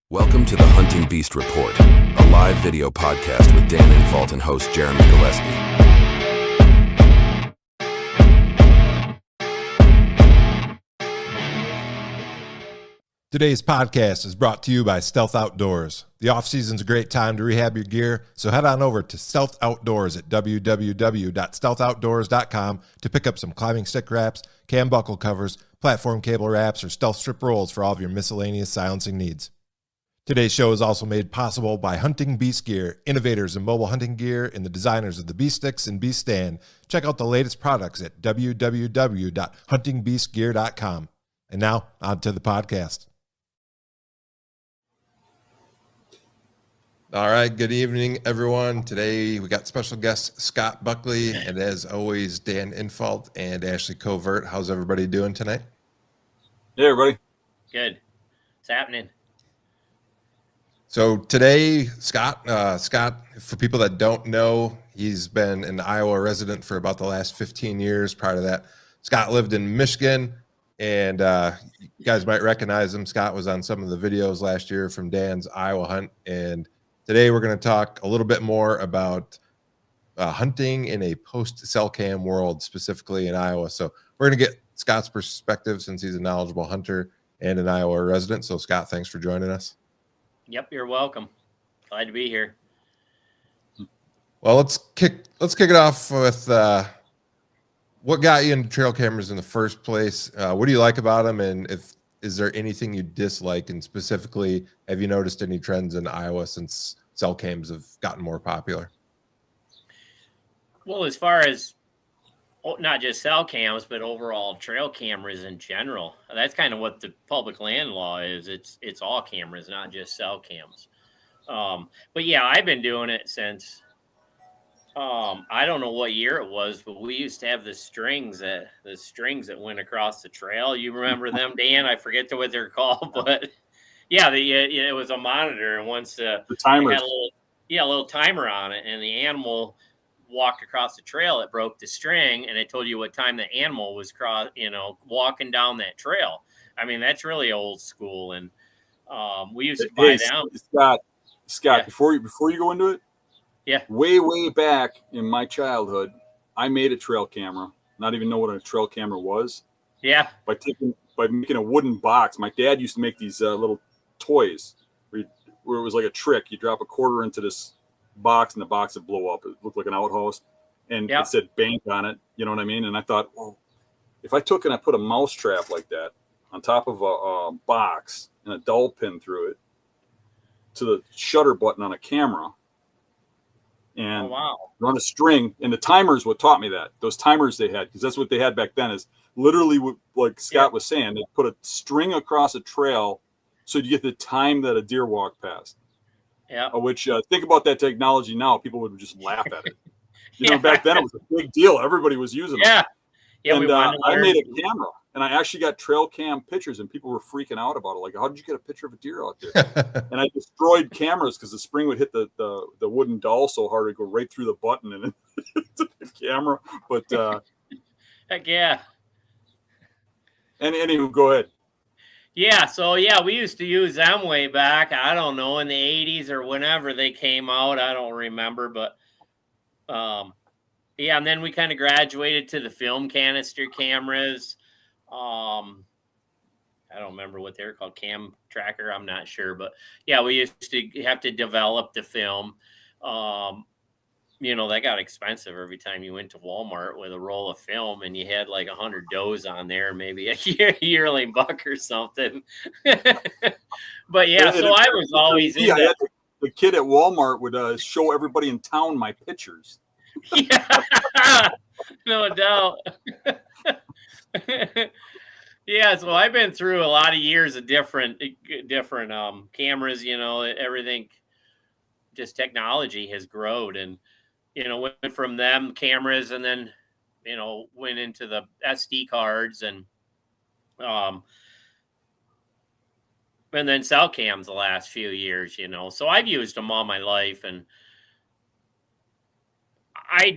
Welcome to the Hunting Beast Report, a live video podcast with Dan Infalt and host Jeremy Gillespie. Today's podcast is brought to you by Stealth Outdoors. The off-season's a great time to rehab your gear, so head on over to Stealth Outdoors at www.stealthoutdoors.com to pick up some climbing stick wraps, cam buckle covers, platform cable wraps, or stealth strip rolls for all of your miscellaneous silencing needs. Today's show is also made possible by Hunting Beast Gear, innovators in mobile hunting gear and the designers of the Beast Sticks and Beast Stand. Check out the latest products at www.huntingbeastgear.com. And now, on to the podcast. All right, good evening, everyone. Today we got special guest Scott Buckley, and as always, Dan Infalt and Ashley Covert. How's everybody doing tonight? Hey, everybody. Good. It's happening. So today, Scott, for people that don't know, he's been an Iowa resident for about the last 15 years. Prior to that, Scott lived in Michigan, and you guys might recognize him. Scott was on some of the videos last year from Dan's Iowa hunt, and today we're going to talk a little bit more about hunting in a post-cell cam world, specifically in Iowa. So we're going to get Scott's perspective since he's a knowledgeable hunter and an Iowa resident. So Scott, thanks for joining us. Yep, you're welcome. Glad to be here. Well, let's kick it off with what got you into trail cameras in the first place. What do you like about them, and is there anything you dislike? And specifically, have you noticed any trends in Iowa since cell cams have gotten more popular? Well, as far as not just cell cams, but overall trail cameras in general, that's kind of what the public land law is. It's all cameras, not just cell cams. But yeah, I've been doing it since I don't know what year it was, but we used to have the strings that went across the trail. You remember them, Dan? I forget what they're called, but yeah, it was a monitor, and once the timers had a little timer on it, and the animal walked across the trail, it broke the string, and it told you what time the animal was walking down that trail. I mean, that's really old school, and we used to buy them. Scott, yeah. Before you go into it, yeah, way back in my childhood, I made a trail camera. Not even know what a trail camera was. Yeah, by making a wooden box. My dad used to make these little toys where it was like a trick. You drop a quarter into this box and the box would blow up. It looked like an outhouse, and It said bank on it. You know what I mean? And I thought, well, if I took and I put a mouse trap like that on top of a box and a dowel pin through it to the shutter button on a camera and run a string, and the timers what taught me that. Those timers they had, because that's what they had back then, is literally what, like Scott was saying, they put a string across a trail so you get the time that a deer walked past. Yeah. Which think about that technology now, people would just laugh at it. You know, back then it was a big deal. Everybody was using it. Yeah. And I made a camera, and I actually got trail cam pictures, and people were freaking out about it. Like, how did you get a picture of a deer out there? And I destroyed cameras because the spring would hit the wooden dowel so hard it'd go right through the button and into the camera. But heck yeah. And anywho, go ahead. Yeah, so we used to use them way back. I don't know, in the 80s or whenever they came out. I don't remember, but and then we kind of graduated to the film canister cameras. I don't remember what they're called, cam tracker. I'm not sure, but yeah, we used to have to develop the film. That got expensive every time you went to Walmart with a roll of film, and you had like 100 does on there, maybe a yearling buck or something. But yeah, so I was always in that. The kid at Walmart would show everybody in town my pictures. Yeah, no doubt. Yeah, so I've been through a lot of years of different cameras. Everything, just technology has grown, and went from them cameras, and then went into the SD cards, and then cell cams the last few years. So I've used them all my life, and I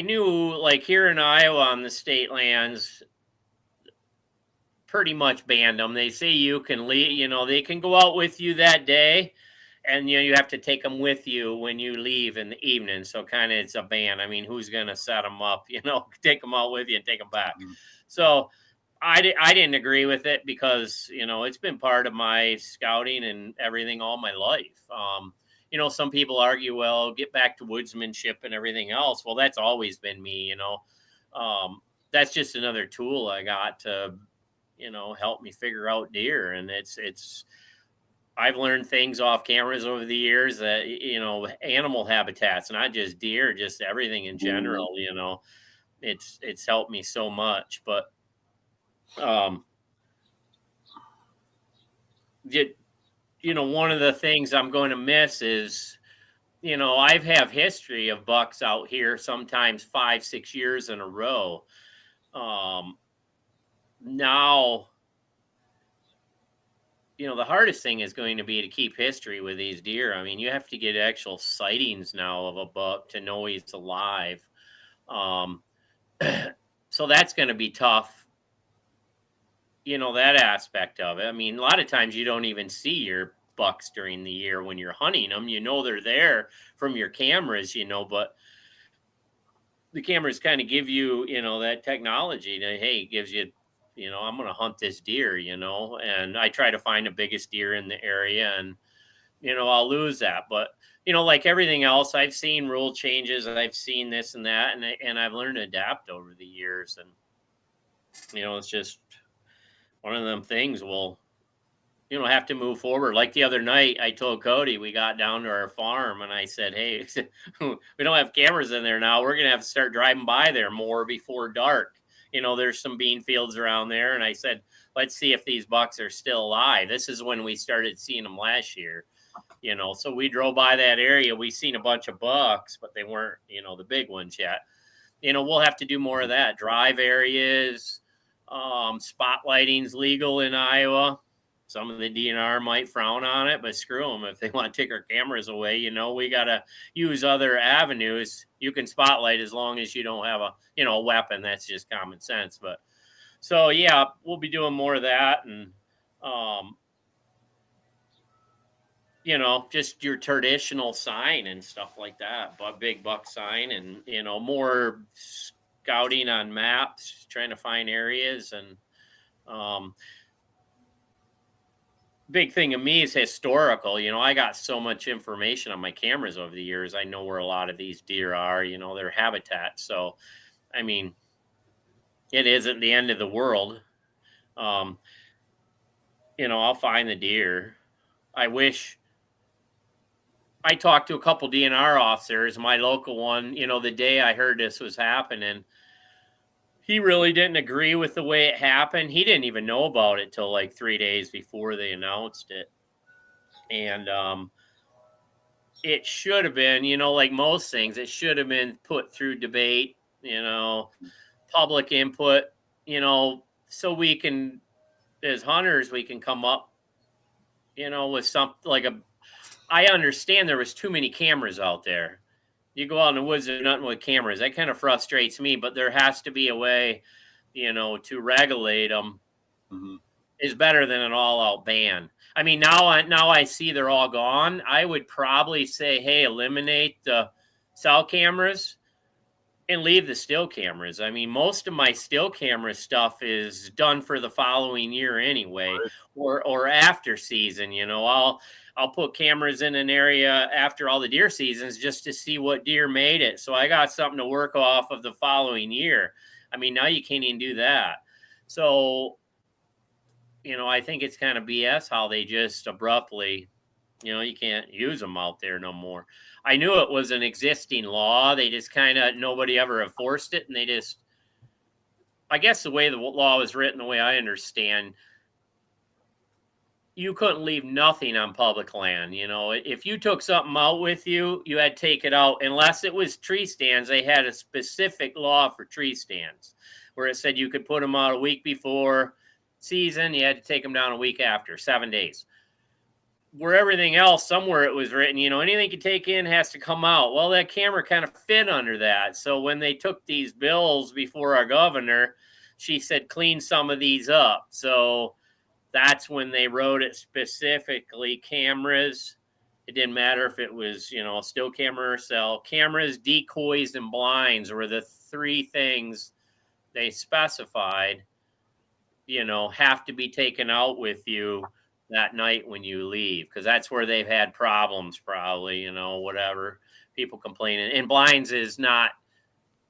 knew, like, here in Iowa on the state lands, pretty much banned them. They say you can leave, you know, they can go out with you that day, and you know, you have to take them with you when you leave in the evening. So kind of it's a ban. I mean, who's going to set them up, you know, take them out with you and take them back. So I didn't agree with it because, you know, it's been part of my scouting and everything all my life. You know, some people argue, well, get back to woodsmanship and everything else. Well, that's always been me, you know. That's just another tool I got to, you know, help me figure out deer. And I've learned things off cameras over the years that, you know, animal habitats, not just deer, just everything in general, you know, it's helped me so much. But, you know, one of the things I'm going to miss is, you know, I've have history of bucks out here, sometimes 5-6 years in a row. Now, you know, the hardest thing is going to be to keep history with these deer. I mean, you have to get actual sightings now of a buck to know he's alive. So that's going to be tough, you know, that aspect of it. I mean, a lot of times you don't even see your bucks during the year when you're hunting them. You know they're there from your cameras, you know, but the cameras kind of give you, you know, that technology that, hey, gives you, you know, I'm going to hunt this deer, you know, and I try to find the biggest deer in the area, and, you know, I'll lose that. But, you know, like everything else, I've seen rule changes and I've seen this and that, and I've learned to adapt over the years. And, you know, it's just one of them things we'll, you know, have to move forward. Like the other night, I told Cody, we got down to our farm and I said, hey, we don't have cameras in there now. We're going to have to start driving by there more before dark. You know, there's some bean fields around there. And I said, let's see if these bucks are still alive. This is when we started seeing them last year, you know. So we drove by that area. We seen a bunch of bucks, but they weren't, you know, the big ones yet. You know, we'll have to do more of that. Drive areas, spotlighting's legal in Iowa. Some of the DNR might frown on it, but screw them if they want to take our cameras away. You know, we got to use other avenues. You can spotlight as long as you don't have a, you know, a weapon. That's just common sense. But so, yeah, we'll be doing more of that. And, you know, just your traditional sign and stuff like that, but big buck sign, and, you know, more scouting on maps, trying to find areas. And, big thing of me is historical. You know, I got so much information on my cameras over the years. I know where a lot of these deer are, you know, their habitat. So, I mean, it isn't the end of the world. You know, I'll find the deer. I wish I talked to a couple DNR officers, my local one, you know, the day I heard this was happening. He really didn't agree with the way it happened. He didn't even know about it till like 3 days before they announced it. And it should have been, you know, like most things, it should have been put through debate, you know, public input, you know, so we can, as hunters, we can come up, you know, with something like I understand there was too many cameras out there. You go out in the woods and nothing with cameras. That kind of frustrates me, but there has to be a way, you know, to regulate them. Is better than an all-out ban. I mean, now I see they're all gone. I would probably say, hey, eliminate the cell cameras and leave the still cameras. I mean, most of my still camera stuff is done for the following year anyway, right, or after season. You know, I'll put cameras in an area after all the deer seasons just to see what deer made it. So I got something to work off of the following year. I mean, now you can't even do that. So, you know, I think it's kind of BS how they just abruptly, you know, you can't use them out there no more. I knew it was an existing law. They just kind of, nobody ever enforced it. And they just, I guess the way the law was written, the way I understand, you couldn't leave nothing on public land. You know, if you took something out with you, you had to take it out unless it was tree stands. They had a specific law for tree stands where it said you could put them out a week before season. You had to take them down a week after, 7 days. Where everything else, somewhere it was written, you know, anything you take in has to come out. Well, that camera kind of fit under that. So when they took these bills before our governor, she said, clean some of these up. So that's when they wrote it specifically. Cameras, it didn't matter if it was, a still camera or cell. Cameras, decoys, and blinds were the 3 things they specified, have to be taken out with you that night when you leave, because that's where they've had problems probably, whatever, people complaining. And blinds is not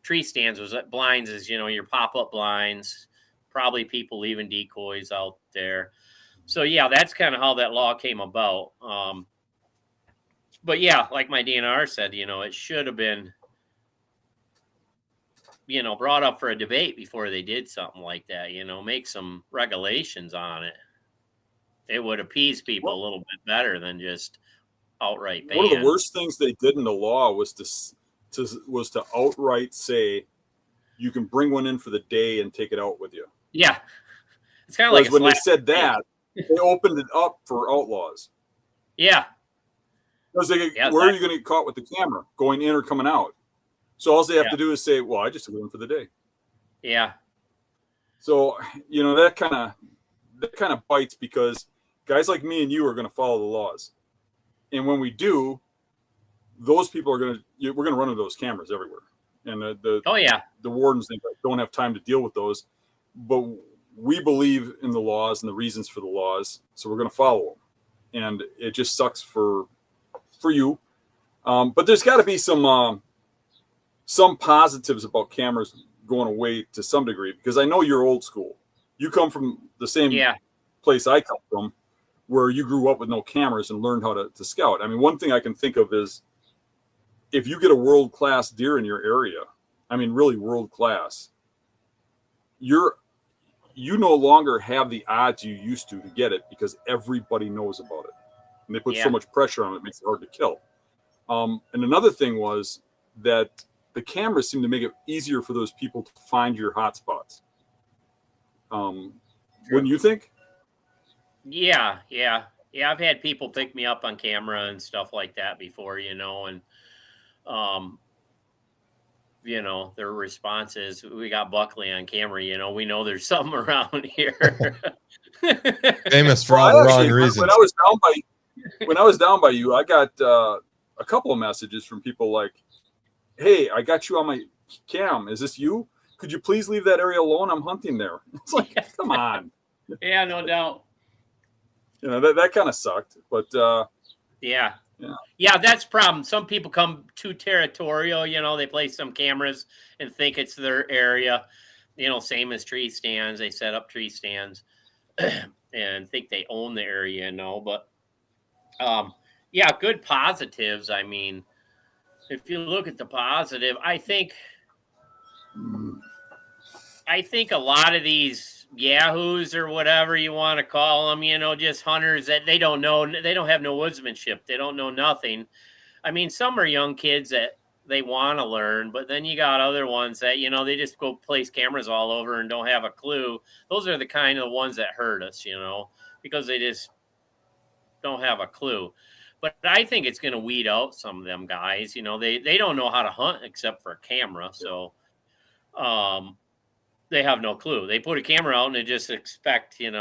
tree stands, blinds is, your pop-up blinds, probably people leaving decoys out there. So yeah, that's kind of how that law came about. But yeah, like my DNR said, it should have been, brought up for a debate before they did something like that, make some regulations on it. It would appease people a little bit better than just outright ban. One of the worst things they did in the law was to outright say you can bring one in for the day and take it out with you. Yeah. It's kind of like when they said that, they opened it up for outlaws. Yeah. Because where are you going to get caught with the camera, going in or coming out? So all they have to do is say, well, I just took it in for the day. Yeah. So, that kind of bites, because guys like me and you are going to follow the laws. And when we do, those people we're going to run into those cameras everywhere. And the wardens don't have time to deal with those. But we believe in the laws and the reasons for the laws, so we're going to follow them. And it just sucks for you. But there's got to be some positives about cameras going away to some degree, because I know you're old school. You come from the same place I come from, where you grew up with no cameras and learned how to scout. I mean, one thing I can think of is if you get a world-class deer in your area, I mean, really world-class, you no longer have the odds you used to get it, because everybody knows about it. And they put so much pressure on it, it makes it hard to kill. And another thing was that the cameras seem to make it easier for those people to find your hot spots. Wouldn't you think? Yeah. I've had people pick me up on camera and stuff like that before, and their response is, we got Buckley on camera, we know there's something around here. Famous for all the wrong reasons. When I was down by you, I got a couple of messages from people like, hey, I got you on my cam. Is this you? Could you please leave that area alone? I'm hunting there. It's like, come on. Yeah, no doubt. That kind of sucked, but yeah, that's the problem. Some people come too territorial, they place some cameras and think it's their area, same as tree stands. They set up tree stands and think they own the area, but good positives. I mean, if you look at the positive, I think a lot of these yahoos or whatever you want to call them, just hunters that they don't have no woodsmanship. They don't know nothing. I mean, some are young kids that they want to learn, but then you got other ones that, they just go place cameras all over and don't have a clue. Those are the kind of ones that hurt us, because they just don't have a clue. But I think it's going to weed out some of them guys. They don't know how to hunt except for a camera. So they have no clue. They put a camera out and they just expect, and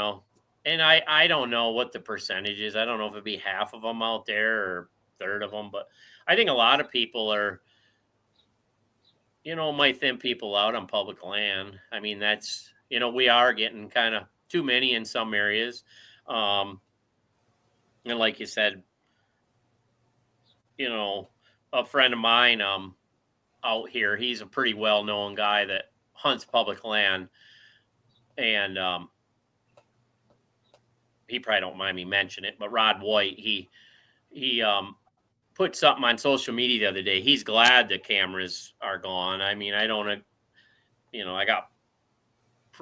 I don't know what the percentage is. I don't know if it'd be half of them out there or a third of them. But I think a lot of people are, might thin people out on public land. I mean, that's, we are getting kind of too many in some areas. And like you said, a friend of mine out here, he's a pretty well-known guy that hunts public land, and he probably don't mind me mentioning it, but Rod White, he put something on social media the other day. He's glad the cameras are gone. I mean, I don't, I got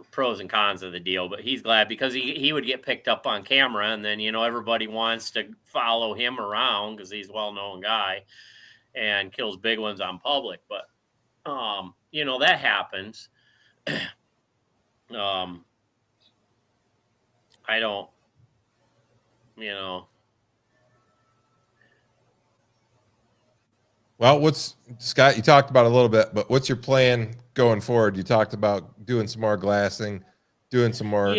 pros and cons of the deal, but he's glad because he would get picked up on camera, and then everybody wants to follow him around because he's a well-known guy and kills big ones on public. But that happens. I don't, Well, Scott, you talked about it a little bit, but what's your plan going forward? You talked about doing some more glassing, doing some more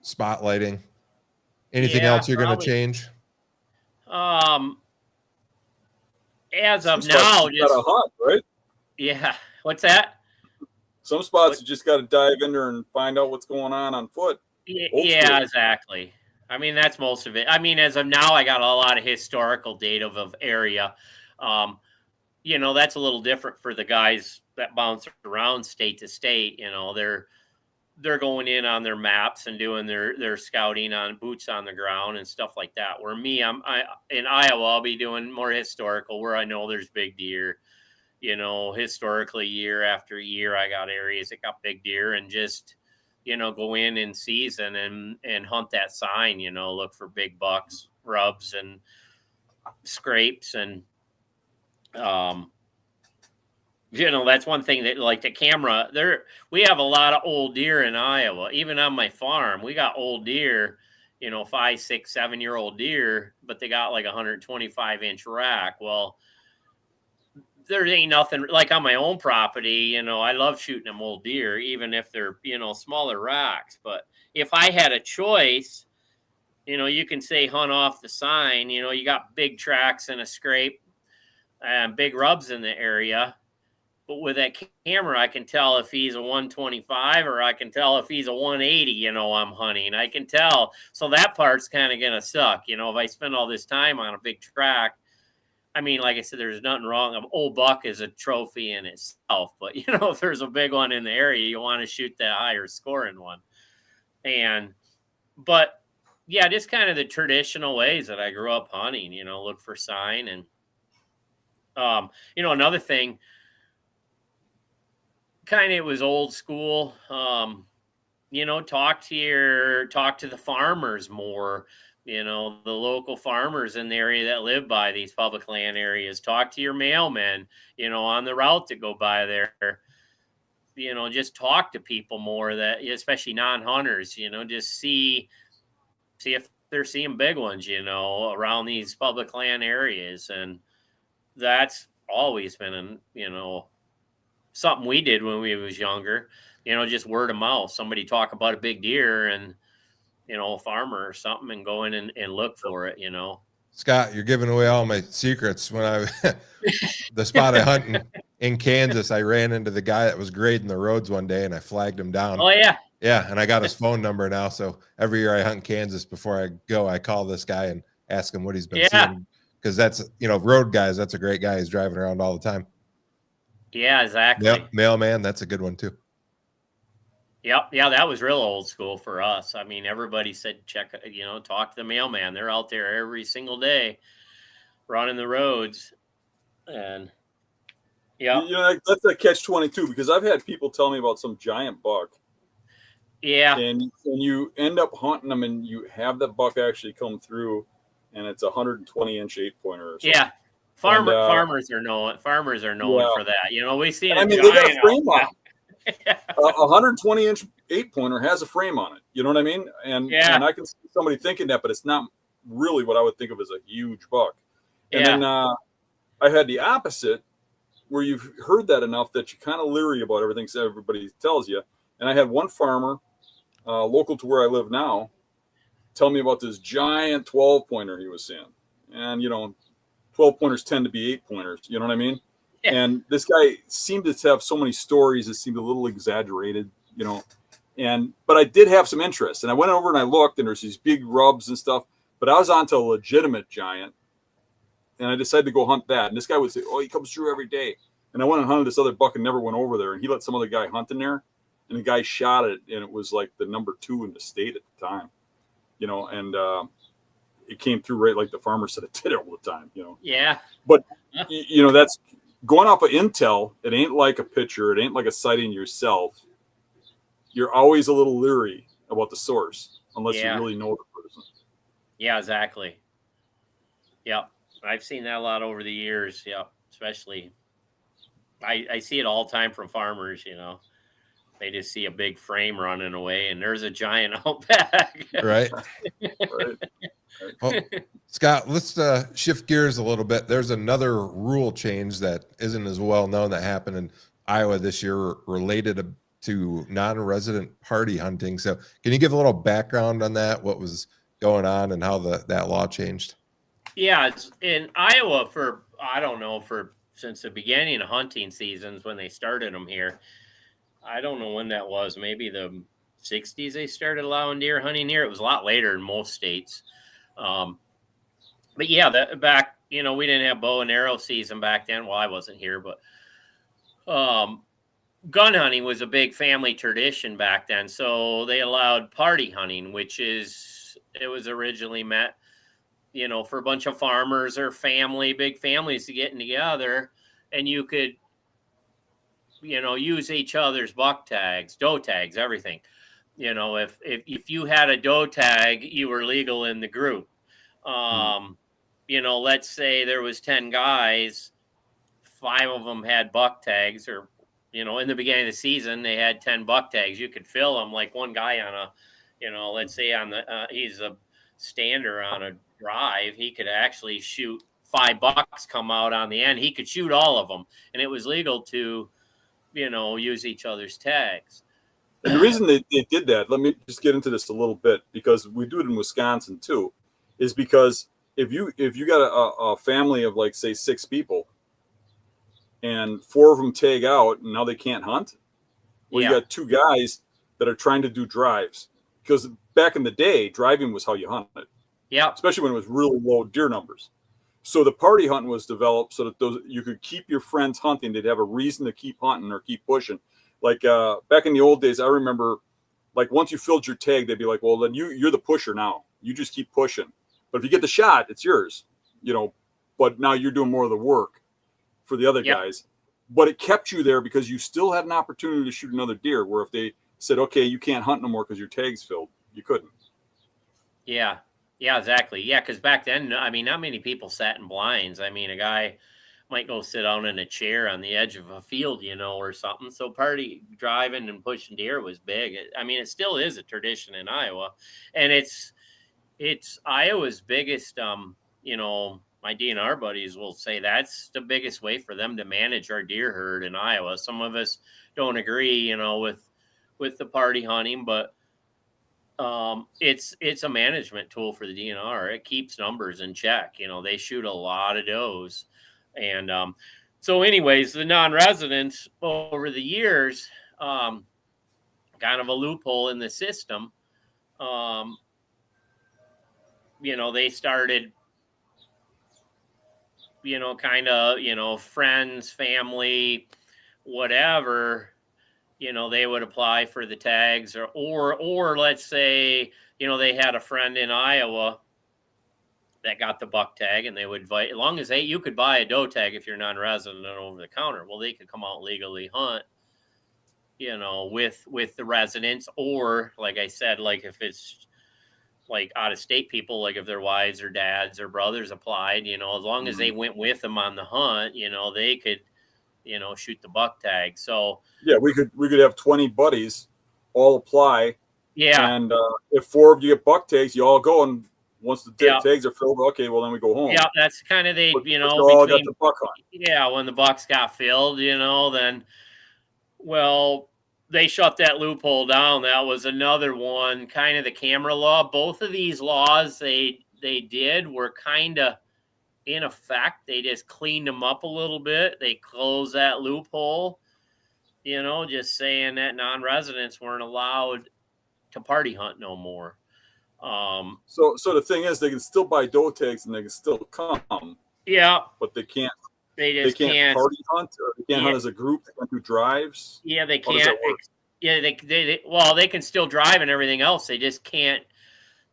spotlighting. Anything else you're going to change? As of now, just got to hunt, right? Yeah. What's that? Some spots you just got to dive in there and find out what's going on foot. Yeah, exactly. I mean, that's most of it. I mean, as of now, I got a lot of historical data of area. You know, that's a little different for the guys that bounce around state to state. You know, they're going in on their maps and doing their scouting on boots on the ground and stuff like that. Where me, I in Iowa, I'll be doing more historical where I know there's big deer. You know, historically, year after year, I got areas that got big deer, and just, you know, go in season and hunt that sign. You know, look for big bucks, rubs, and scrapes, and you know, that's one thing that, like, the camera there, we have a lot of old deer in Iowa. Even on my farm, we got old deer, you know, 5, 6, 7-year-old deer, but they got like 125-inch rack. Well, there ain't nothing like on my own property. You know, I love shooting them old deer, even if they're, you know, smaller racks. But if I had a choice, you know, you can say hunt off the sign. You know, you got big tracks and a scrape and big rubs in the area. But with that camera, I can tell if he's a 125 or I can tell if he's a 180, you know, I'm hunting. I can tell. So that part's kind of going to suck. You know, if I spend all this time on a big track, I mean, like I said, there's nothing wrong. An old buck is a trophy in itself. But, you know, if there's a big one in the area, you want to shoot that higher scoring one. But yeah, just kind of the traditional ways that I grew up hunting, you know, look for sign. And, you know, another thing, kind of, it was old school, you know, talk to the farmers more, you know, the local farmers in the area that live by these public land areas. Talk to your mailmen, you know, on the route to go by there. You know, just talk to people more, that, especially non-hunters, you know, just see if they're seeing big ones, you know, around these public land areas. And that's always been, you know, something we did when we was younger, you know, just word of mouth. Somebody talk about a big deer and, you know, a farmer or something, and go in and look for it, you know. Scott, you're giving away all my secrets. When the spot I hunt in Kansas, I ran into the guy that was grading the roads one day, and I flagged him down. Oh, yeah. Yeah, and I got his phone number now. So every year I hunt Kansas, before I go, I call this guy and ask him what he's been seeing. Because that's, you know, road guys, that's a great guy. He's driving around all the time. Yeah, exactly. Yep, mailman, that's a good one too. Yep. Yeah, that was real old school for us. I mean, everybody said, check, you know, talk to the mailman. They're out there every single day running the roads. And yeah, you know, that's a catch-22, because I've had people tell me about some giant buck. Yeah. And you end up hunting them, and you have that buck actually come through, and it's a 120-inch 8-pointer or something. Yeah. Farmers are known for that. You know, we see. I mean, they got a frame on it. A 120-inch 8-pointer has a frame on it. You know what I mean? And I can see somebody thinking that, but it's not really what I would think of as a huge buck. And then I had the opposite, where you've heard that enough that you're kind of leery about everything so everybody tells you. And I had one farmer, local to where I live now, tell me about this giant 12-pointer he was seeing. And, you know, 12-pointers tend to be 8-pointers. You know what I mean? Yeah. And this guy seemed to have so many stories that seemed a little exaggerated, you know. But I did have some interest. And I went over and I looked, and there's these big rubs and stuff. But I was onto a legitimate giant. And I decided to go hunt that. And this guy would say, oh, he comes through every day. And I went and hunted this other buck and never went over there. And he let some other guy hunt in there. And the guy shot it. And it was like the number 2 in the state at the time. You know, and it came through right like the farmer said it did all the time, you know. Yeah. But, you know, that's going off of intel. It ain't like a picture. It ain't like a sighting yourself. You're always a little leery about the source unless you really know the person. Yeah, exactly. Yep. I've seen that a lot over the years. Yep. Especially, I see it all the time from farmers, you know. They just see a big frame running away, and there's a giant out back. Right. Well, Scott, let's shift gears a little bit. There's another rule change that isn't as well known that happened in Iowa this year related to non-resident party hunting. So can you give a little background on that? What was going on and how that law changed? Yeah, it's in Iowa since the beginning of hunting seasons when they started them here. I don't know when that was. Maybe the 60s they started allowing deer hunting here. It was a lot later in most states. But yeah, back, we didn't have bow and arrow season back then. Well, I wasn't here, but gun hunting was a big family tradition back then. So they allowed party hunting, it was originally meant, for a bunch of farmers or big families to getting together, and you could, use each other's buck tags, doe tags, everything. If you had a doe tag, you were legal in the group. Let's say there was 10 guys, 5 of them had buck tags, or, in the beginning of the season, they had 10 buck tags. You could fill them, like one guy on let's say he's a stander on a drive. He could actually shoot 5 bucks come out on the end. He could shoot all of them, and it was legal to, use each other's tags. And the reason they did that, let me just get into this a little bit, because we do it in Wisconsin too, is because if you got a family of, like, say 6 people, and 4 of them tag out and now they can't hunt, well, you got 2 guys that are trying to do drives, because back in the day, driving was how you hunted. Yeah, especially when it was really low deer numbers. So the party hunting was developed so that you could keep your friends hunting. They'd have a reason to keep hunting or keep pushing. Like back in the old days, I remember, like, once you filled your tag, they'd be like, well, then you're the pusher now. You just keep pushing. But if you get the shot, it's yours, but now you're doing more of the work for the other guys. But it kept you there because you still had an opportunity to shoot another deer, where if they said, okay, you can't hunt no more because your tag's filled, you couldn't. Yeah. Yeah, exactly. Yeah, because back then, not many people sat in blinds. A guy might go sit down in a chair on the edge of a field, or something. So party driving and pushing deer was big. It still is a tradition in Iowa, and it's Iowa's biggest. My DNR buddies will say that's the biggest way for them to manage our deer herd in Iowa. Some of us don't agree, with the party hunting, but it's a management tool for the DNR. It keeps numbers in check. They shoot a lot of does. And so anyways, the non-residents over the years, kind of a loophole in the system, they started, friends, family, whatever, they would apply for the tags, or let's say, they had a friend in Iowa that got the buck tag, and they would invite, as long as you could buy a doe tag if you're non-resident over the counter. Well, they could come out legally hunt, with the residents, or like I said, like if it's like out of state people, like if their wives or dads or brothers applied, as long as they went with them on the hunt, they could, shoot the buck tag. So yeah, we could have 20 buddies all apply. Yeah. And if 4 of you get buck tags, you all go, and once the tags are filled, okay, well, then we go home. Yeah, that's kind of but all got the buck hunt. Yeah, when the bucks got filled, then, well, they shut that loophole down. That was another one, kind of the camera law. Both of these laws they did were kind of in effect. They just cleaned them up a little bit. They closed that loophole, just saying that non-residents weren't allowed to party hunt no more. So the thing is, they can still buy doe tags and they can still come. Yeah, but they can't. They can't party hunt, or they can't hunt as a group. They can't do drives. Yeah, they can't. They can still drive and everything else. They just can't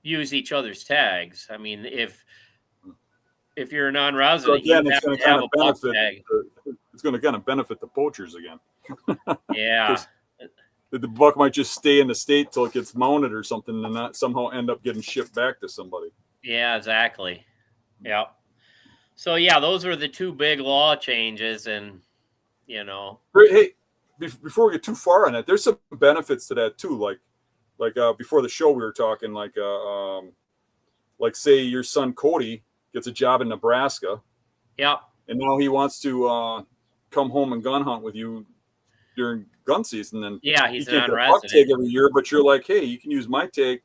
use each other's tags. If you're a non-resident, so again, you it's going to kind of benefit. It's going to kind of benefit the poachers again. Yeah. The buck might just stay in the state till it gets mounted or something, and not somehow end up getting shipped back to somebody. Yeah, exactly. Yeah. So yeah, those were the 2 big law changes, and Hey, before we get too far on that, there's some benefits to that too. Like before the show, we were talking like say your son Cody gets a job in Nebraska. Yeah. And now he wants to come home and gun hunt with you during gun season, then yeah, you he's a can't get a buck non-resident. tag every year. But you're like, hey, you can use my tag.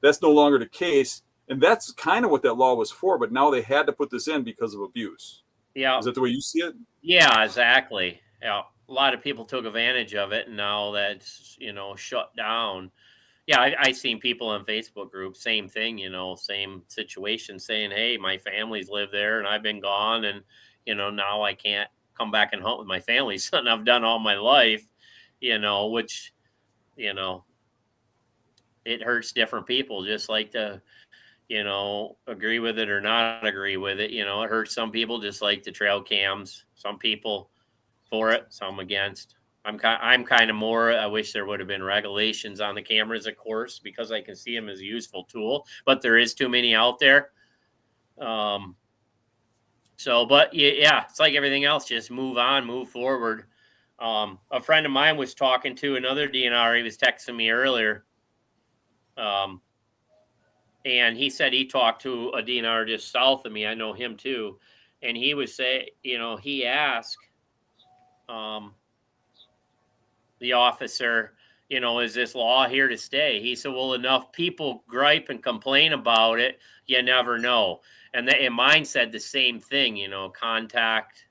That's no longer the case, and that's kind of what that law was for. But now they had to put this in because of abuse. Yeah, Is that the way you see it? yeah, exactly. Yeah, a lot of people took advantage of it, and now that's shut down. Yeah, I seen people in Facebook groups, same thing, same situation, saying, "Hey, my family's live there, and I've been gone, and now I can't come back and hunt with my family." Something I've done all my life, which it hurts different people, just like to agree with it or not agree with it. It hurts some people, just like the trail cams. Some people for it, some against. I'm kind of more. I wish there would have been regulations on the cameras, of course, because I can see them as a useful tool. But there is too many out there. But yeah, it's like everything else. Just move on, move forward. A friend of mine was talking to another DNR. He was texting me earlier, and he said he talked to a DNR just south of me. I know him too, and he was saying, he asked. The officer, is this law here to stay? He said, well, enough people gripe and complain about it, you never know. And mine said the same thing, contact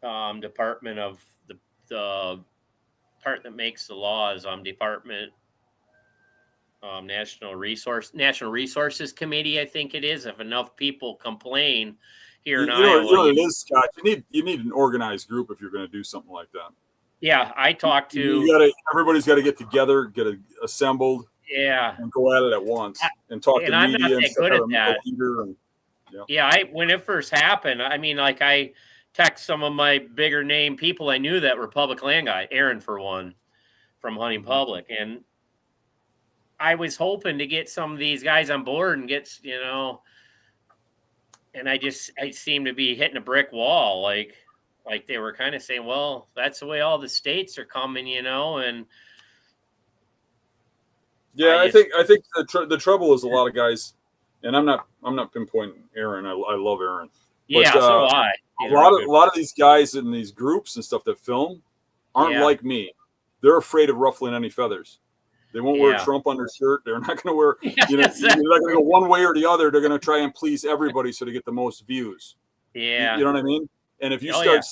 Department of the part that makes the laws, Department National Resources Committee, I think it is. If enough people complain here in Iowa, you know what it is, Scott. You need an organized group if you're going to do something like that. Yeah, I talked to. Everybody's got to get together, assembled. Yeah, and go at it at once and talk to I'm media not that good at that. When it first happened, I text some of my bigger name people I knew that were public land guy, Aaron for one, from Hunting Public, and I was hoping to get some of these guys on board and get and I seemed to be hitting a brick wall, like they were kind of saying, well, that's the way all the states are coming, and yeah, I think the trouble is a lot of guys, and I'm not pinpointing Aaron. I love Aaron. Yeah, so do I. A lot of these guys in these groups and stuff that film aren't like me. They're afraid of ruffling any feathers. They won't wear Trump on their shirt. They're not going to wear, they're not going to go one way or the other. They're going to try and please everybody so they get the most views. Yeah. You know what I mean? And if you start,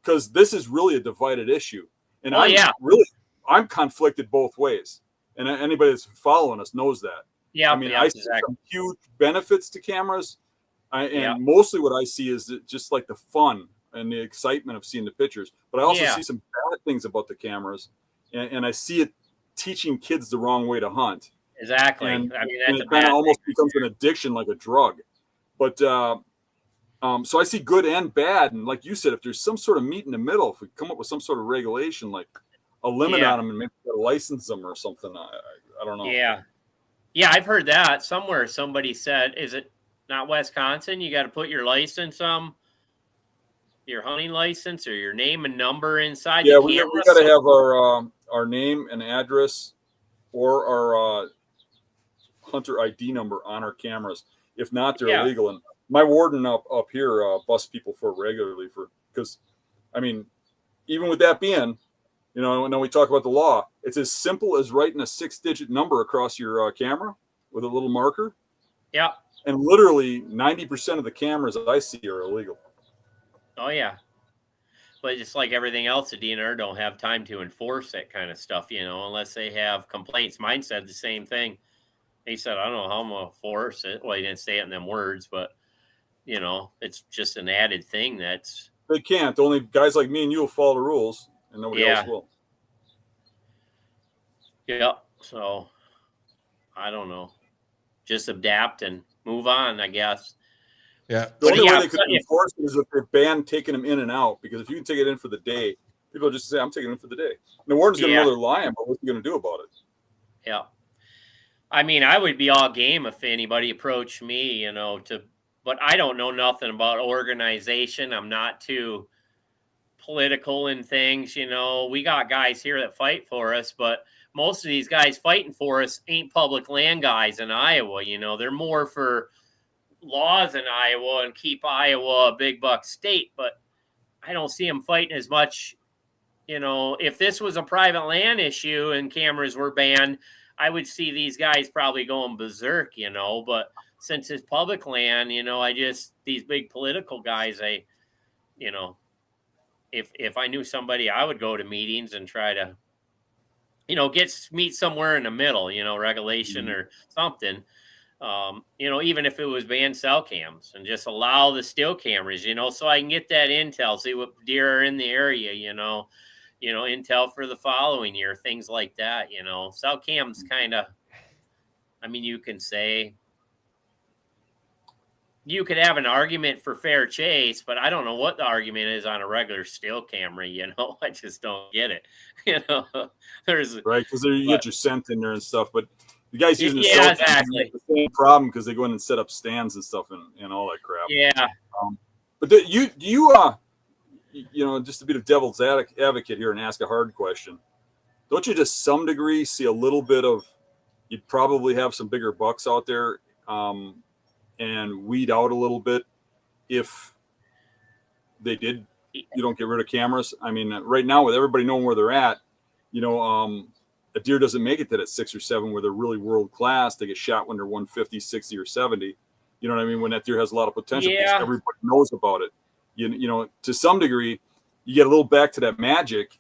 because this is really a divided issue. And I'm conflicted both ways. And anybody that's following us knows that. Yeah. I see some huge benefits to cameras. Mostly what I see is just like the fun and the excitement of seeing the pictures. But I also see some bad things about the cameras. And I see it teaching kids the wrong way to hunt. Exactly. And it kind of almost becomes an addiction, like a drug. But so I see good and bad. And like you said, if there's some sort of meat in the middle, if we come up with some sort of regulation, like a limit on them and maybe license them or something, I don't know. Yeah. Yeah, I've heard that somewhere. Somebody said, is it not Wisconsin? You got to put your license, your hunting license or your name and number inside. Yeah, we got to have our name and address or our hunter ID number on our cameras. If not, they're illegal. And my warden up here busts people for regularly because, even with that being, when we talk about the law, it's as simple as writing a 6-digit number across your camera with a little marker. Yeah. And literally 90% of the cameras that I see are illegal. Oh, yeah. But just like everything else, the DNR don't have time to enforce that kind of stuff, unless they have complaints. Mine said the same thing. He said, I don't know how I'm going to enforce it. Well, he didn't say it in them words, but, it's just an added thing They can't. Only guys like me and you will follow the rules, and nobody else will. Yeah. So, I don't know. Just adapt and move on, I guess. Yeah. The only way they could enforce it is if they ban taking them in and out. Because if you can take it in for the day, people just say, I'm taking it for the day. And the warden's going to know they're lying, but what's he going to do about it? Yeah. I would be all game if anybody approached me, but I don't know nothing about organization. I'm not too political in things. We got guys here that fight for us, but most of these guys fighting for us ain't public land guys in Iowa. They're more for laws in Iowa and keep Iowa a big buck state, but I don't see them fighting as much, if this was a private land issue and cameras were banned, I would see these guys probably going berserk, but since it's public land, these big political guys, if I knew somebody, I would go to meetings and try to, meet somewhere in the middle, regulation or something. Even if it was banned cell cams and just allow the still cameras, so I can get that intel, see what deer are in the area, intel for the following year, things like that, cell cams kind of, you can say, you could have an argument for fair chase, but I don't know what the argument is on a regular still camera, I just don't get it. There's right. Cause you get your scent in there and stuff, but the guys using the exactly the same problem because they go in and set up stands and stuff and all that crap. Yeah. But you just to be the devil's advocate here and ask a hard question. Don't you to some degree see a little bit of, you'd probably have some bigger bucks out there and weed out a little bit if they did, don't get rid of cameras. Right now with everybody knowing where they're at, a deer doesn't make it to that 6 or 7 where they're really world class. They get shot when they're 150, 60, or 70. You know what I mean? When that deer has a lot of potential, because everybody knows about it. To some degree, you get a little back to that magic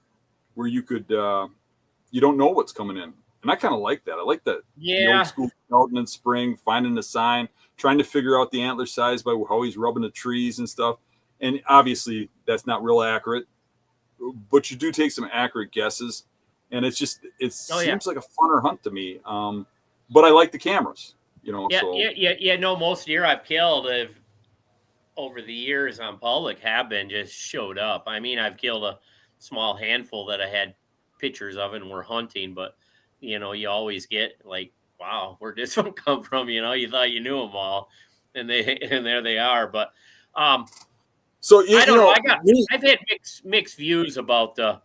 where you could, you don't know what's coming in. And I kind of like that. I like that. The old school out in spring, finding the sign, trying to figure out the antler size by how he's rubbing the trees and stuff. And obviously that's not real accurate, but you do take some accurate guesses. And it seems like a funner hunt to me. But I like the cameras, most deer I've killed over the years on public have been just showed up. I've killed a small handful that I had pictures of and were hunting, but you always get like, wow, where'd this one come from? You thought you knew them all, and there they are. But so I don't know. I've had mixed views about the,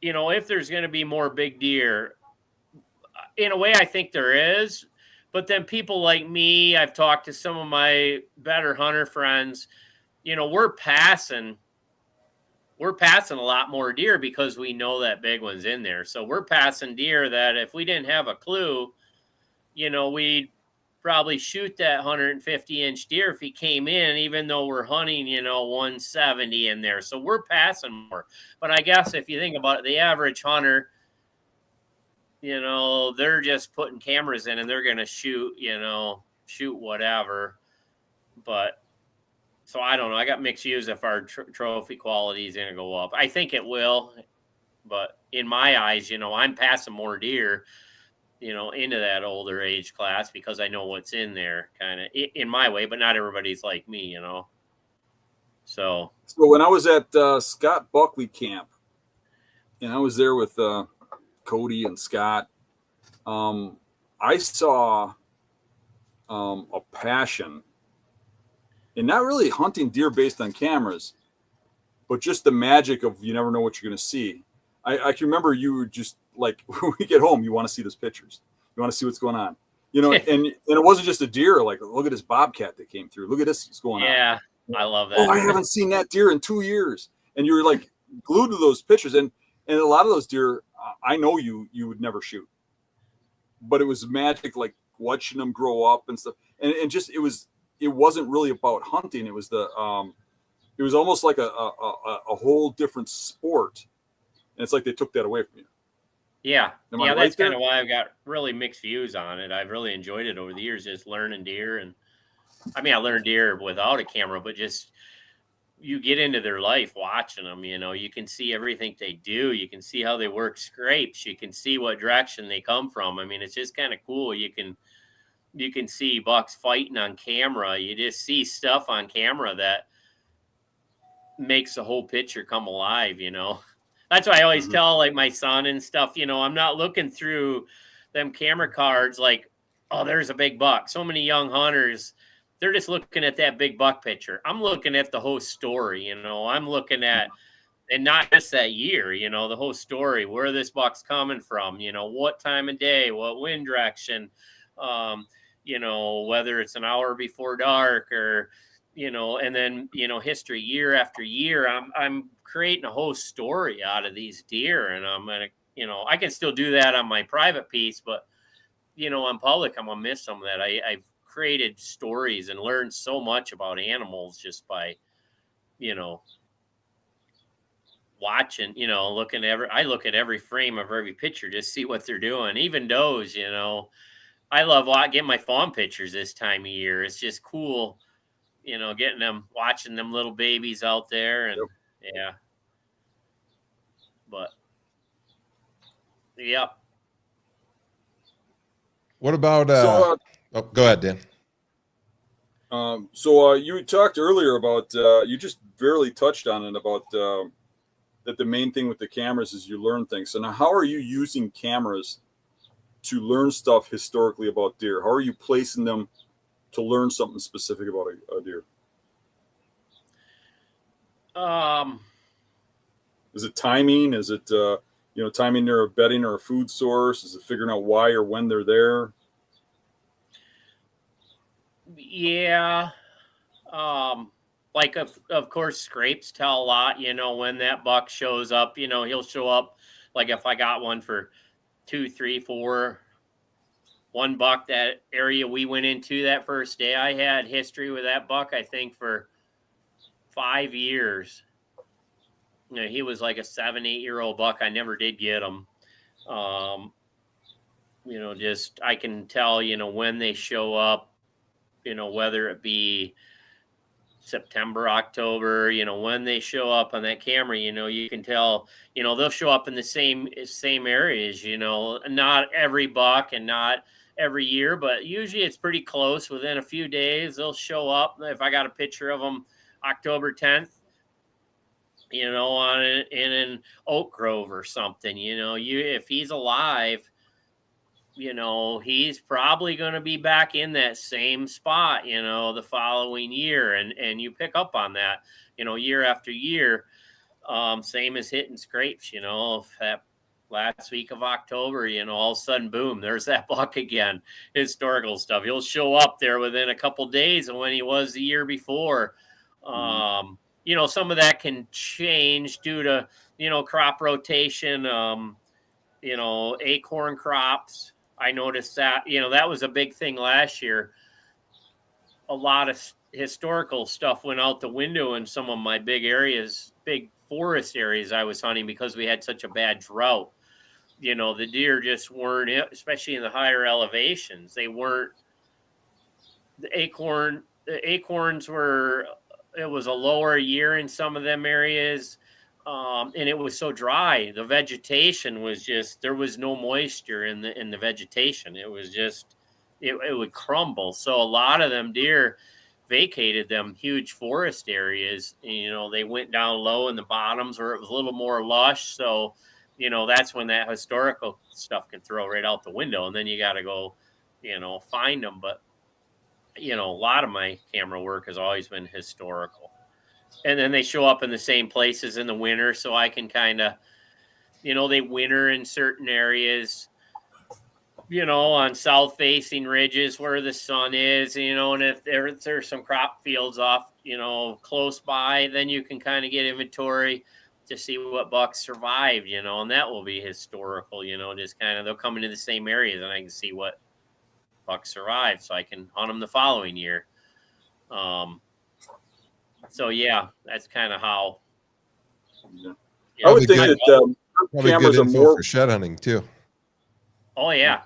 if there's going to be more big deer. In a way, I think there is, but then people like me, I've talked to some of my better hunter friends. We're passing a lot more deer because we know that big one's in there. So we're passing deer that if we didn't have a clue, we'd probably shoot that 150-inch deer if he came in, even though we're hunting, 170 in there. So we're passing more. But I guess if you think about it, the average hunter, they're just putting cameras in and they're going to shoot whatever. But so I don't know. I got mixed views if our trophy quality is going to go up. I think it will, but in my eyes, I'm passing more deer, into that older age class because I know what's in there, kind of in my way. But not everybody's like me, So when I was at Scott Buckley camp, and I was there with Cody and Scott, I saw a passion. And not really hunting deer based on cameras, but just the magic of you never know what you're going to see. I can remember you were just like, when we get home, you want to see those pictures. You want to see what's going on. And it wasn't just a deer. Like, look at this bobcat that came through. Look at this what's going on. Yeah, I love that. Oh, I haven't seen that deer in 2 years. And you were like glued to those pictures. And a lot of those deer, I know you would never shoot. But it was magic, like watching them grow up and stuff. And just, it wasn't really about hunting. It was it was almost like a whole different sport. And it's like they took that away from you. Yeah. Am I right that's there? kind of why I've got really mixed views on it. I've really enjoyed it over the years, just learning deer. And I learned deer without a camera, but just you get into their life watching them, you can see everything they do. You can see how they work scrapes. You can see what direction they come from. It's just kind of cool. You can see bucks fighting on camera. You just see stuff on camera that makes the whole picture come alive, That's why I always tell like my son and stuff, I'm not looking through them camera cards like, oh, there's a big buck. So many young hunters, they're just looking at that big buck picture. I'm looking at the whole story, I'm looking at, and not just that year, the whole story, where this buck's coming from, what time of day, what wind direction, whether it's an hour before dark or, and then, history year after year, I'm creating a whole story out of these deer, and I'm going to, I can still do that on my private piece, but, on public, I'm going to miss some of that. I've created stories and learned so much about animals just by, watching, looking I look at every frame of every picture, just see what they're doing. Even does, I love getting my fawn pictures this time of year. It's just cool, getting them, watching them little babies out there. And yeah, but yeah. What about, go ahead, Dan. So you talked earlier about, you just barely touched on it about, that the main thing with the cameras is you learn things. So now how are you using cameras to learn stuff historically about deer? How are you placing them to learn something specific about a deer? Is it timing? Is it, timing near a bedding or a food source? Is it figuring out why or when they're there? Yeah. Like, of course, scrapes tell a lot, when that buck shows up, he'll show up. Like if I got one for 2, 3, 4, one buck, that area we went into that first day, I had history with that buck, I think for 5 years. He was like a 7, 8-year-old buck. I never did get him. Just, I can tell, when they show up, whether it be September, October, when they show up on that camera, you can tell, they'll show up in the same areas, not every buck and not every year, but usually it's pretty close. Within a few days, they'll show up. If I got a picture of them October 10th, in an oak grove or something, if he's alive, he's probably going to be back in that same spot, the following year. And you pick up on that, year after year. Same as hitting scrapes, if that last week of October, all of a sudden, boom, there's that buck again. Historical stuff. He'll show up there within a couple days of when he was the year before. Some of that can change due to, crop rotation, acorn crops. I noticed that, that was a big thing last year. A lot of historical stuff went out the window in some of my big forest areas I was hunting because we had such a bad drought. The deer just weren't, especially in the higher elevations. They weren't, the acorns were, it was a lower year in some of them areas. And it was so dry. The vegetation was just, there was no moisture in the vegetation. It was just, it would crumble. So a lot of them deer vacated them huge forest areas. They went down low in the bottoms where it was a little more lush. So, that's when that historical stuff can throw right out the window. And then you got to go, find them. But, a lot of my camera work has always been historical. And then they show up in the same places in the winter. So I can kind of, they winter in certain areas, on south facing ridges where the sun is, and if there's some crop fields off, close by, then you can kind of get inventory to see what bucks survived, and that will be historical, just kind of, they'll come into the same areas and I can see what bucks survived so I can hunt them the following year. So yeah, that's kind of how. I would think that cameras are more for shed hunting too. Oh yeah.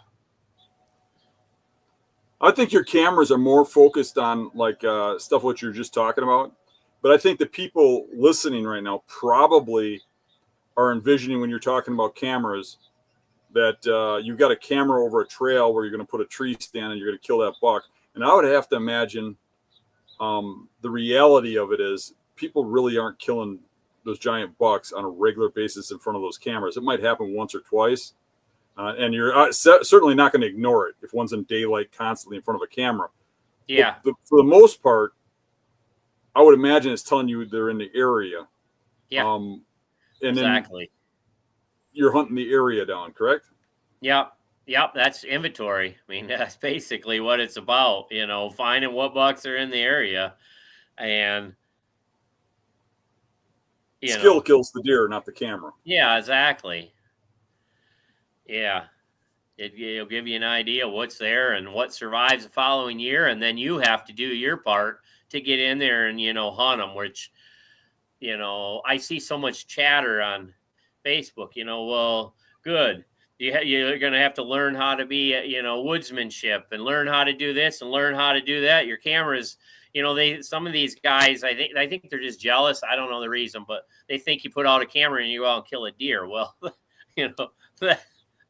I think your cameras are more focused on like stuff what you're just talking about, but I think the people listening right now probably are envisioning when you're talking about cameras that you've got a camera over a trail where you're going to put a tree stand and you're going to kill that buck. And I would have to imagine the reality of it is people really aren't killing those giant bucks on a regular basis in front of those cameras. It might happen once or twice. And you're certainly not going to ignore it if one's in daylight constantly in front of a camera. Yeah. For the most part, I would imagine it's telling you they're in the area. Yeah. And exactly. Then you're hunting the area down, correct? Yep. That's inventory. I mean, that's basically what it's about, finding what bucks are in the area. And skill kills the deer, not the camera. Yeah, exactly. Yeah. It'll give you an idea what's there and what survives the following year. And then you have to do your part to get in there and, hunt them, which, I see so much chatter on Facebook, well, good. You're going to have to learn how to be, woodsmanship and learn how to do this and learn how to do that. Your cameras, some of these guys, I think they're just jealous. I don't know the reason, but they think you put out a camera and you go out and kill a deer. Well, that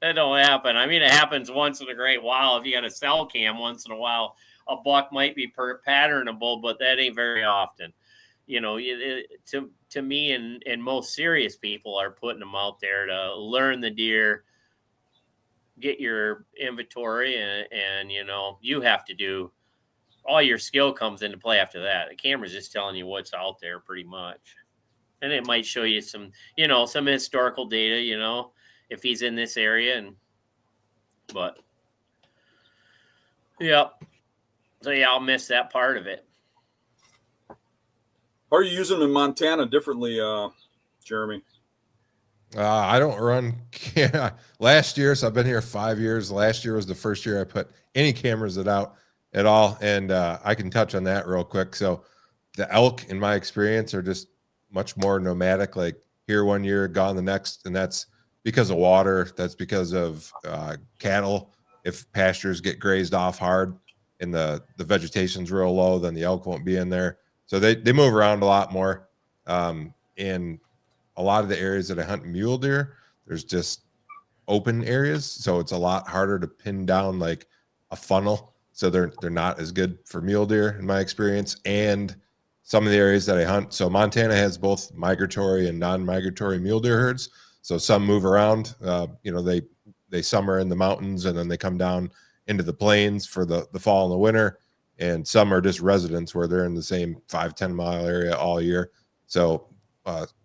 don't happen. I mean, it happens once in a great while. If you got a cell cam once in a while, a buck might be patternable, but that ain't very often. To me and most serious people are putting them out there to learn the deer, get your inventory, and you have to do all your skill comes into play after that. The camera's just telling you what's out there pretty much. And it might show you some, some historical data, if he's in this area. But yeah. So yeah, I'll miss that part of it. How are you using them in Montana differently, Jeremy? I don't run last year, so I've been here 5 years. Last year was the first year I put any cameras out at all, and I can touch on that real quick. So the elk, in my experience, are just much more nomadic, like here one year, gone the next, and that's because of water. That's because of cattle. If pastures get grazed off hard and the vegetation's real low, then the elk won't be in there. So they move around a lot more. In a lot of the areas that I hunt mule deer, there's just open areas, so it's a lot harder to pin down like a funnel. So they're not as good for mule deer in my experience. And some of the areas that I hunt, so Montana has both migratory and non-migratory mule deer herds. So some move around. They summer in the mountains and then they come down into the plains for the fall and the winter. And some are just residents where they're in the same 5-10 mile area all year. So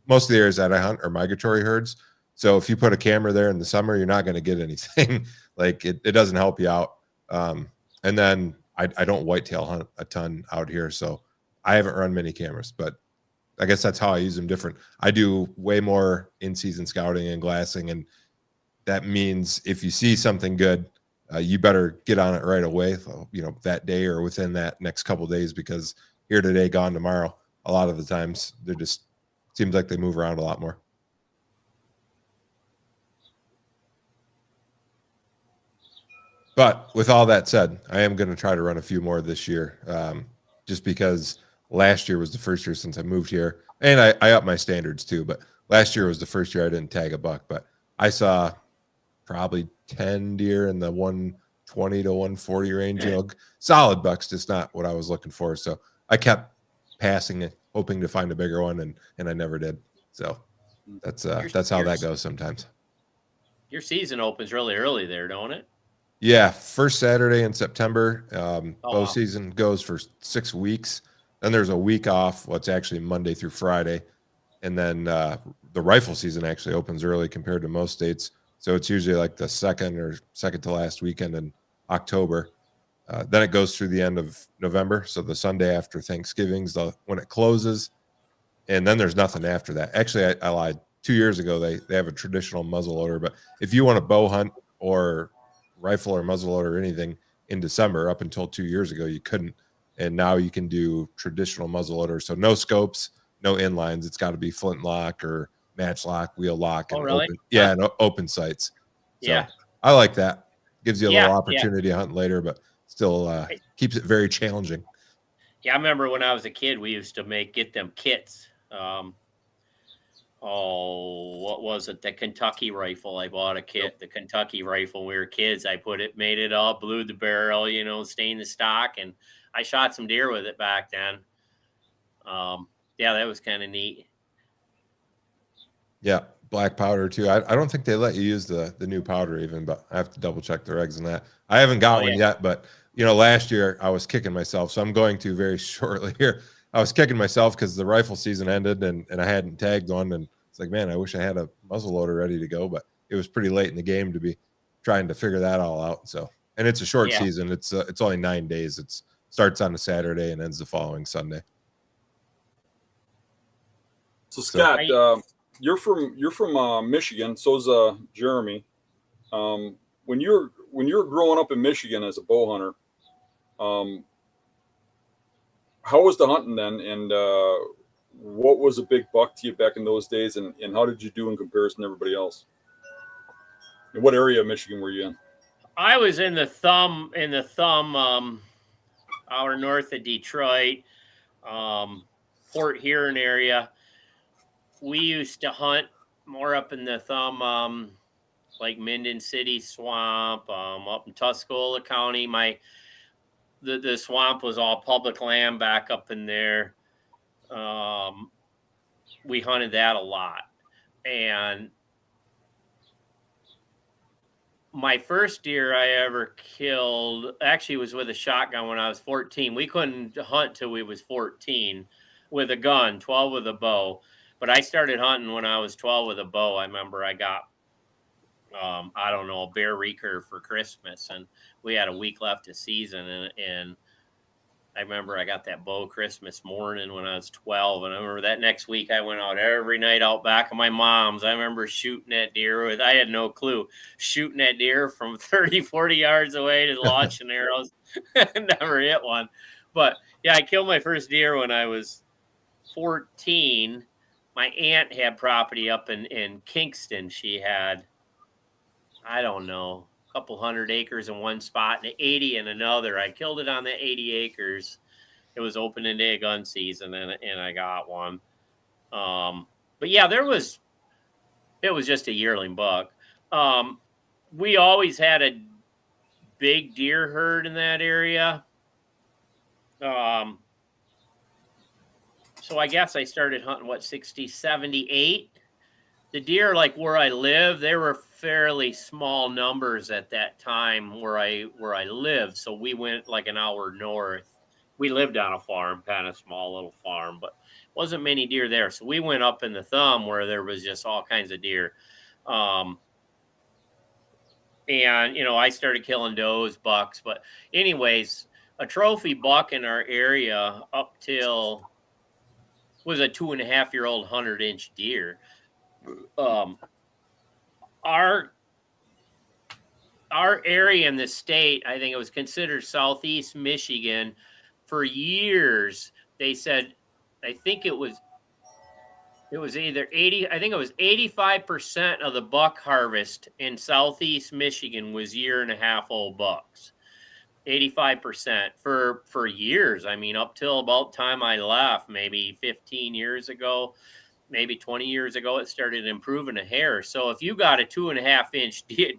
most of the areas that I hunt are migratory herds. So if you put a camera there in the summer, you're not going to get anything. Like it doesn't help you out. And then I don't whitetail hunt a ton out here, so I haven't run many cameras, but I guess that's how I use them different. I do way more in-season scouting and glassing, and that means if you see something good, you better get on it right away, that day or within that next couple of days, because here today, gone tomorrow. A lot of the times, they're just seems like they move around a lot more. But with all that said, I am going to try to run a few more this year, just because last year was the first year since I moved here, and I upped my standards too. But last year was the first year I didn't tag a buck, but I saw probably 10 deer in the 120 to 140 range, solid bucks, just not what I was looking for. So I kept passing it, hoping to find a bigger one, and I never did. So that's how that goes sometimes. Your season opens really early there, don't it? Yeah, first Saturday in September. Bow season goes for 6 weeks. Then there's a week off. Well, it's actually Monday through Friday. And then the rifle season actually opens early compared to most states. So it's usually like the second to last weekend in October. Then it goes through the end of November. So the Sunday after Thanksgiving's when it closes. And then there's nothing after that. Actually, I lied. 2 years ago, they have a traditional muzzleloader. But if you want to bow hunt or rifle or muzzleloader or anything in December, up until 2 years ago, you couldn't. And now you can do traditional muzzleloader. So no scopes, no inlines. It's got to be flintlock or matchlock, wheel lock, and really? and open sights. So yeah, I like that. Gives you a little opportunity to hunt later, but still keeps it very challenging. Yeah, I remember when I was a kid, we used to get them kits. What was it? The Kentucky rifle. I bought a kit, the Kentucky rifle. When we were kids, made it all, blew the barrel, stained the stock, and I shot some deer with it back then. Yeah, that was kind of neat. Yeah, black powder too. I don't think they let you use the new powder even, but I have to double check the regs on that. I haven't got one yet, but last year I was kicking myself, so I'm going to very shortly here. I was kicking myself because the rifle season ended and I hadn't tagged one, and it's like, man, I wish I had a muzzleloader ready to go, but it was pretty late in the game to be trying to figure that all out. So, and it's a short season. It's only 9 days. It starts on a Saturday and ends the following Sunday. So Scott, you're from Michigan. So's Jeremy. When you're growing up in Michigan as a bow hunter, how was the hunting then, and what was a big buck to you back in those days, and how did you do in comparison to everybody else? And what area of Michigan were you in? I was in the thumb, hour north of Detroit, Port Huron area. We used to hunt more up in the thumb, like Minden City Swamp, up in Tuscola County. The swamp was all public land back up in there. We hunted that a lot. And my first deer I ever killed actually was with a shotgun when I was 14. We couldn't hunt till we was 14 with a gun, 12 with a bow. But I started hunting when I was 12 with a bow. I remember I got, I don't know, a bear recurve for Christmas, and we had a week left of season. And I remember I got that bow Christmas morning when I was 12. And I remember that next week I went out every night out back of my mom's. I remember shooting that deer I had no clue, shooting that deer from 30, 40 yards away, to launching arrows. Never hit one. But yeah, I killed my first deer when I was 14. My aunt had property up in Kingston. She had, I don't know, a couple hundred acres in one spot and 80 in another. I killed it on the 80 acres. It was opening day of gun season, and I got one. But yeah, it was just a yearling buck. We always had a big deer herd in that area. So I guess I started hunting, 60, 78. The deer, like where I live, they were fairly small numbers at that time where I lived. So we went like an hour north. We lived on a farm, kind of small little farm, but wasn't many deer there. So we went up in the thumb where there was just all kinds of deer. And, I started killing does, bucks. But anyways, a trophy buck in our area up till was a 2.5-year-old 100-inch deer. Our area in the state, I think it was considered Southeast Michigan for years. They said, I think it was either 85% of the buck harvest in Southeast Michigan was 1.5-year-old bucks. 85% for years. I mean, up till about time I left, maybe 15 years ago, maybe 20 years ago, it started improving a hair. So if you got a 2.5-inch deer,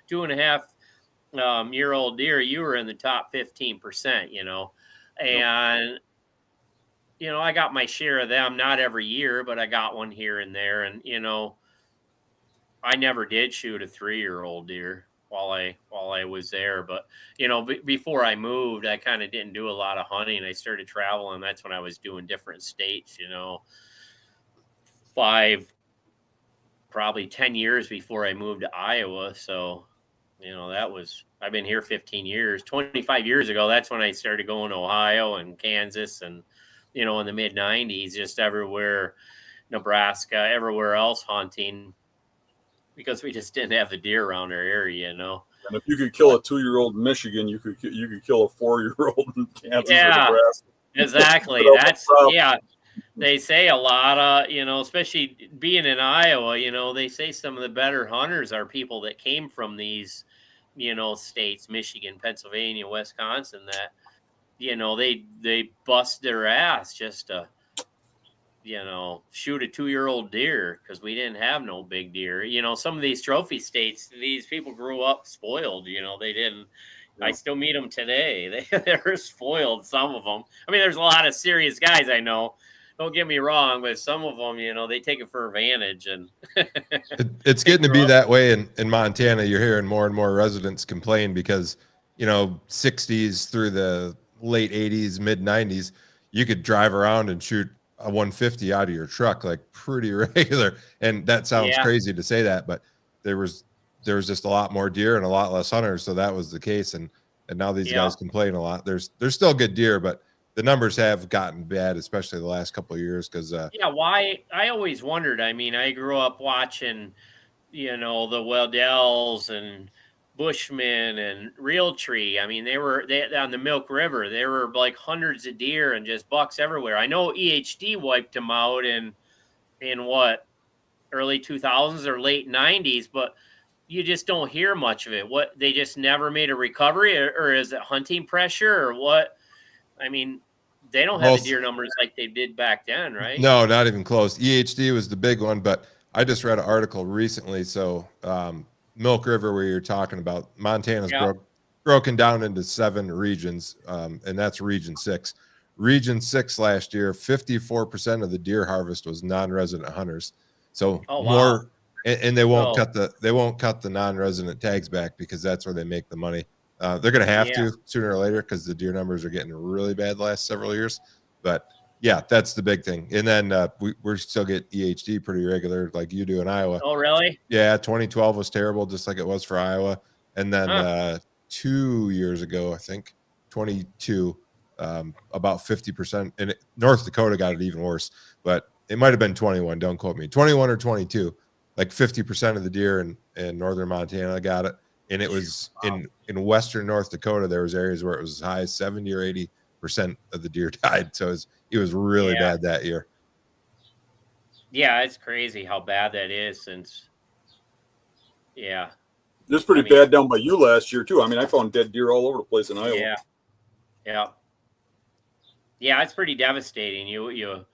2.5-year-old deer, you were in the top 15%, and, I got my share of them, not every year, but I got one here and there. And, I never did shoot a 3-year-old deer while I was there. But, before I moved, I kind of didn't do a lot of hunting. I started traveling. That's when I was doing different states, 10 years before I moved to Iowa. So, I've been here 15 years, 25 years ago. That's when I started going to Ohio and Kansas and, in the mid 90s, just everywhere, Nebraska, everywhere else hunting, because we just didn't have the deer around our area, And if you could kill a 2-year-old in Michigan, you could kill a 4-year-old in Kansas or Nebraska. Exactly. They say a lot of, especially being in Iowa, they say some of the better hunters are people that came from these, states, Michigan, Pennsylvania, Wisconsin, that, they bust their ass just to, shoot a 2-year-old deer, because we didn't have no big deer. Some of these trophy states, these people grew up spoiled, they didn't. I still meet them today. They're spoiled, some of them. I mean, there's a lot of serious guys I know. Don't get me wrong, but some of them, they take it for advantage. And it's getting to be that way in Montana. You're hearing more and more residents complain because, 60s through the late 80s, mid 90s, you could drive around and shoot a 150 out of your truck, like pretty regular. And that sounds crazy to say that, but there was just a lot more deer and a lot less hunters. So that was the case. And now these guys complain a lot. There's still good deer, but the numbers have gotten bad, especially the last couple of years. Because why? I always wondered. I mean, I grew up watching, the Weddells and Bushmen and Realtree. I mean, they on the Milk River. There were like hundreds of deer and just bucks everywhere. I know EHD wiped them out in what, early 2000s or late 90s, but you just don't hear much of it. What, they just never made a recovery, or is it hunting pressure, or what? I mean, they don't have the deer numbers like they did back then, right? No, not even close. EHD was the big one, but I just read an article recently. So Milk River, where you're talking about, Montana's broken down into 7 regions, and that's Region 6. Region 6 last year, 54% of the deer harvest was non-resident hunters. So more, and they won't cut the non-resident tags back, because that's where they make the money. They're going to have to sooner or later, because the deer numbers are getting really bad the last several years. But yeah, that's the big thing. And then we still get EHD pretty regular, like you do in Iowa. Oh, really? Yeah, 2012 was terrible, just like it was for Iowa. And then 2 years ago, I think 22, about 50%. And North Dakota got it even worse, but it might have been 21. Don't quote me. 21 or 22. Like 50% of the deer in northern Montana got it. And it was in western North Dakota, there was areas where it was as high as 70 or 80% of the deer died. So it was really bad that year. Yeah, it's crazy how bad that is. Since it was pretty bad down by you last year too. I mean, I found dead deer all over the place in Iowa. Yeah, it's pretty devastating. You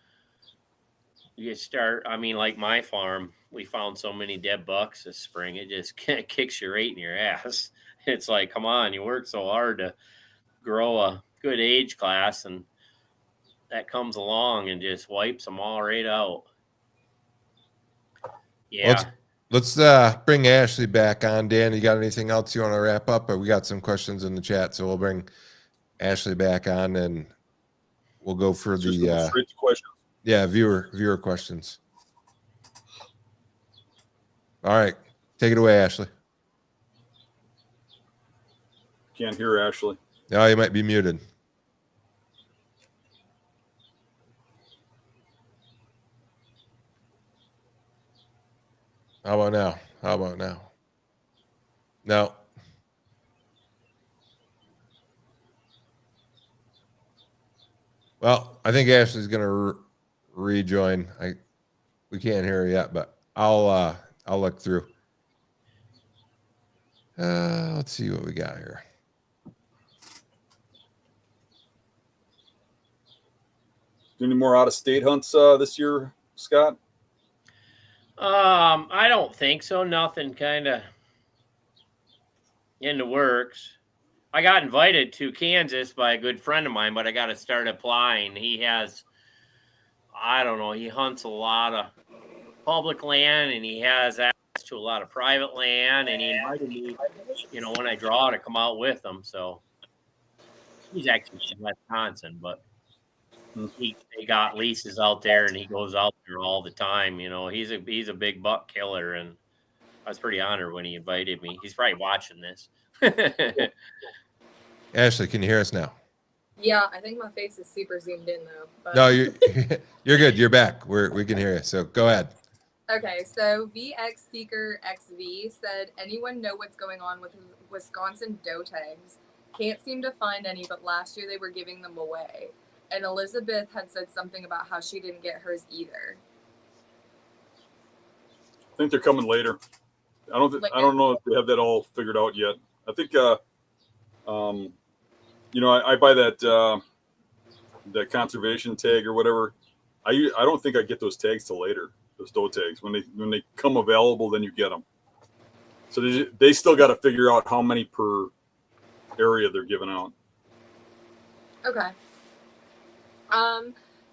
start, I mean, like my farm, we found so many dead bucks this spring. It just kicks you right in your ass. It's like, come on, you work so hard to grow a good age class, and that comes along and just wipes them all right out. Yeah. Let's bring Ashley back on. Dan, you got anything else you want to wrap up? Or we got some questions in the chat, so we'll bring Ashley back on, and we'll go for the questions. Yeah, viewer questions. All right, take it away, Ashley. Can't hear Ashley. No, you might be muted. How about now? No. Well, I think Ashley's going to rejoin. We can't hear her yet, but I'll look through. Let's see what we got here. Any more out-of-state hunts this year, Scott? I don't think so. Nothing kind of in the works. I got invited to Kansas by a good friend of mine, but I got to start applying. He has, I don't know, he hunts a lot of public land, and he has access to a lot of private land, and he invited me, when I draw, to come out with him. So he's actually in Wisconsin, but they got leases out there, and he goes out there all the time. He's a big buck killer, and I was pretty honored when he invited me. He's probably watching this. Ashley, can you hear us now? Yeah, I think my face is super zoomed in though. But... No, you're good. You're back. We can hear you. So go ahead. Okay, so VX Seeker XV said, anyone know what's going on with Wisconsin doe tags? Can't seem to find any, but last year they were giving them away. And Elizabeth had said something about how she didn't get hers either. I think they're coming later. I don't know if they have that all figured out yet. I think, I buy that conservation tag or whatever. I don't think I get those tags till later. Those doe tags, when they come available, then you get them. So they still got to figure out how many per area they're giving out. Okay.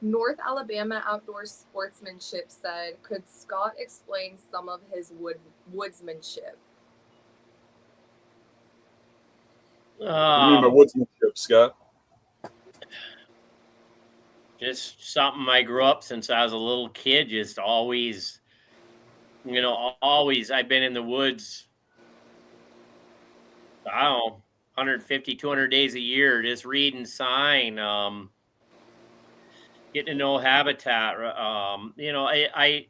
North Alabama Outdoor Sportsmanship said, could Scott explain some of his woodsmanship? What do you mean by woodsmanship, Scott? Just something I grew up since I was a little kid. Just always, I've been in the woods, I don't know, 150, 200 days a year, just reading sign. getting to know habitat. I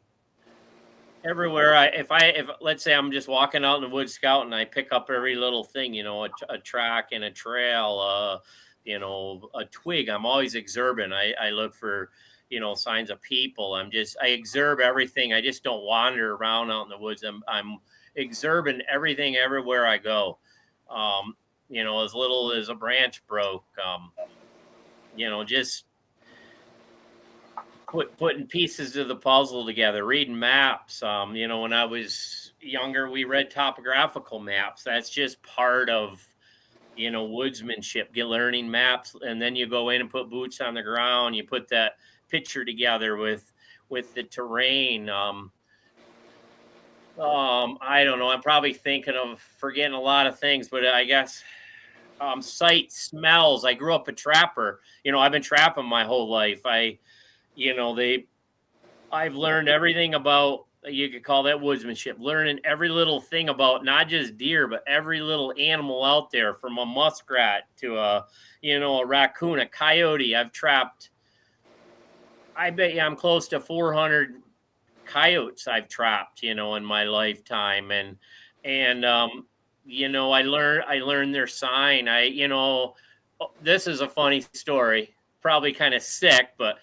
everywhere if let's say I'm just walking out in the woods scout and I pick up every little thing, a track and a trail, a twig, I'm always observant. I look for, signs of people. I observe everything. I just don't wander around out in the woods. I'm observing everything everywhere I go. As little as a branch broke, just putting pieces of the puzzle together, reading maps. When I was younger, we read topographical maps. That's just part of, woodsmanship, learning maps. And then you go in and put boots on the ground. You put that picture together with the terrain. I don't know. I'm probably forgetting a lot of things, but I guess sight, smells. I grew up a trapper. I've been trapping my whole life. I've learned everything about, you could call that woodsmanship, learning every little thing about not just deer, but every little animal out there, from a muskrat to a raccoon, a coyote. I've trapped, I bet you I'm close to 400 coyotes I've trapped, in my lifetime. And I learned their sign. This is a funny story, probably kind of sick, but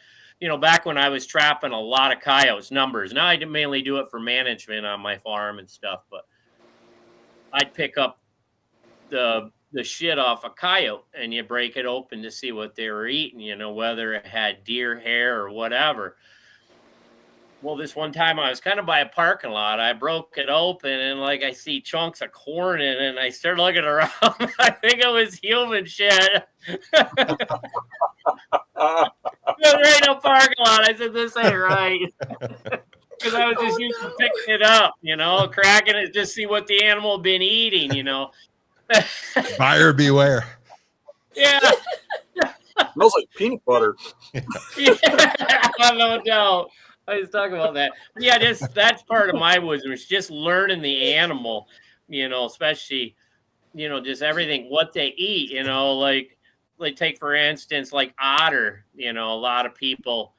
back when I was trapping a lot of coyotes, numbers. Now I mainly do it for management on my farm and stuff, but I'd pick up the shit off a coyote and you break it open to see what they were eating, whether it had deer hair or whatever. Well, this one time I was kind of by a parking lot. I broke it open and I see chunks of corn in it, and I started looking around. I think it was human shit. Right in a parking lot. I said, this ain't right. Because I was just used to picking it up, cracking it, just see what the animal had been eating, Buyer beware. Yeah. Smells like peanut butter. Yeah, no doubt. I was talking about that. But yeah, that's part of my wisdom. It's just learning the animal, especially, just everything, what they eat, take for instance, like otter, a lot of people,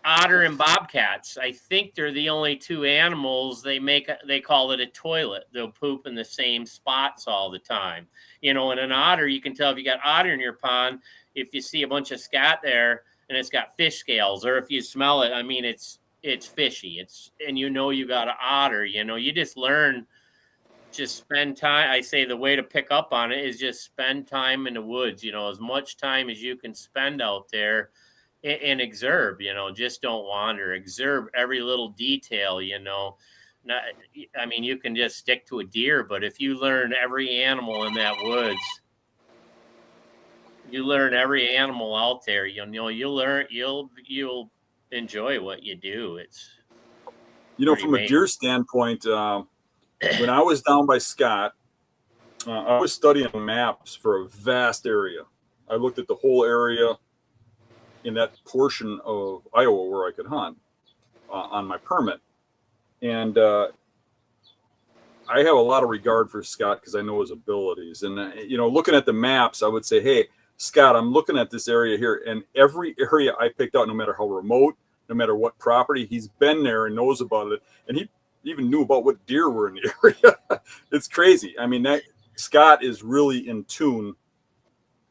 otter and bobcats, I think they're the only two animals they call it a toilet. They'll poop in the same spots all the time. And an otter, you can tell if you got otter in your pond, if you see a bunch of scat there and it's got fish scales, or if you smell it, it's fishy. And you got an otter, you just learn. Just spend time. I say the way to pick up on it is just spend time in the woods, as much time as you can spend out there and observe, just don't wander. Observe every little detail, you can just stick to a deer, but if you learn every animal in that woods, you learn every animal out there, you'll enjoy what you do. It's from a deer standpoint, when I was down by Scott, I was studying maps for a vast area. I looked at the whole area in that portion of Iowa where I could hunt on my permit. And I have a lot of regard for Scott because I know his abilities. And, looking at the maps, I would say, hey, Scott, I'm looking at this area here. And every area I picked out, no matter how remote, no matter what property, he's been there and knows about it. And he even knew about what deer were in the area. It's crazy. Scott is really in tune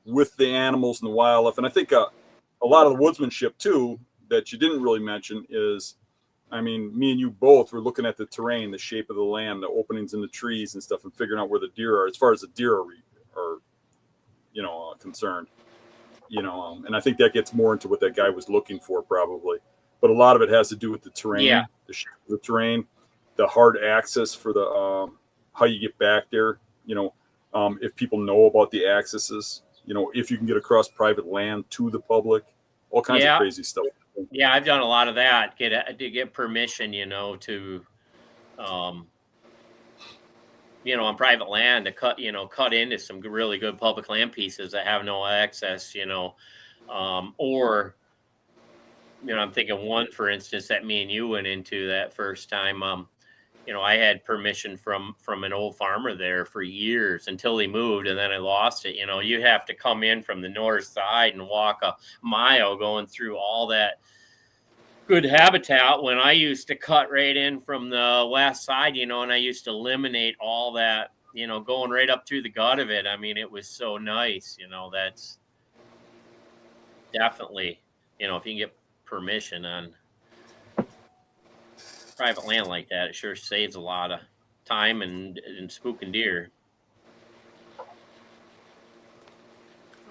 with the animals and the wildlife. And I think a lot of the woodsmanship too, that you didn't really mention is, me and you both were looking at the terrain, the shape of the land, the openings in the trees and stuff, and figuring out where the deer are, as far as the deer are concerned, and I think that gets more into what that guy was looking for probably. But a lot of it has to do with the terrain, the shape of the terrain, the hard access for the how you get back there, if people know about the accesses, if you can get across private land to the public, all kinds of crazy stuff. Yeah, I've done a lot of that. To get permission, to on private land to cut into some really good public land pieces that have no access, or I'm thinking one, for instance, that me and you went into that first time. I had permission from an old farmer there for years until he moved, and then I lost it. You have to come in from the north side and walk a mile going through all that good habitat, when I used to cut right in from the west side, and I used to eliminate all that, going right up through the gut of it. I mean, it was so nice. That's definitely, if you can get permission on private land like that, it sure saves a lot of time and spooking deer.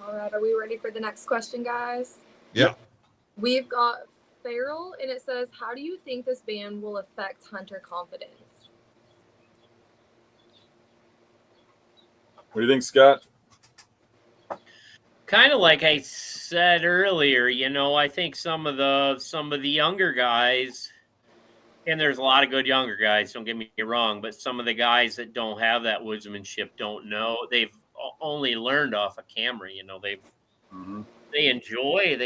All right, are we ready for the next question, guys? Yeah. We've got Farrell, and it says, how do you think this ban will affect hunter confidence? What do you think, Scott? Kind of like I said earlier, I think some of the younger guys, and there's a lot of good younger guys, don't get me wrong, but some of the guys that don't have that woodsmanship don't know. They've only learned off a camera. They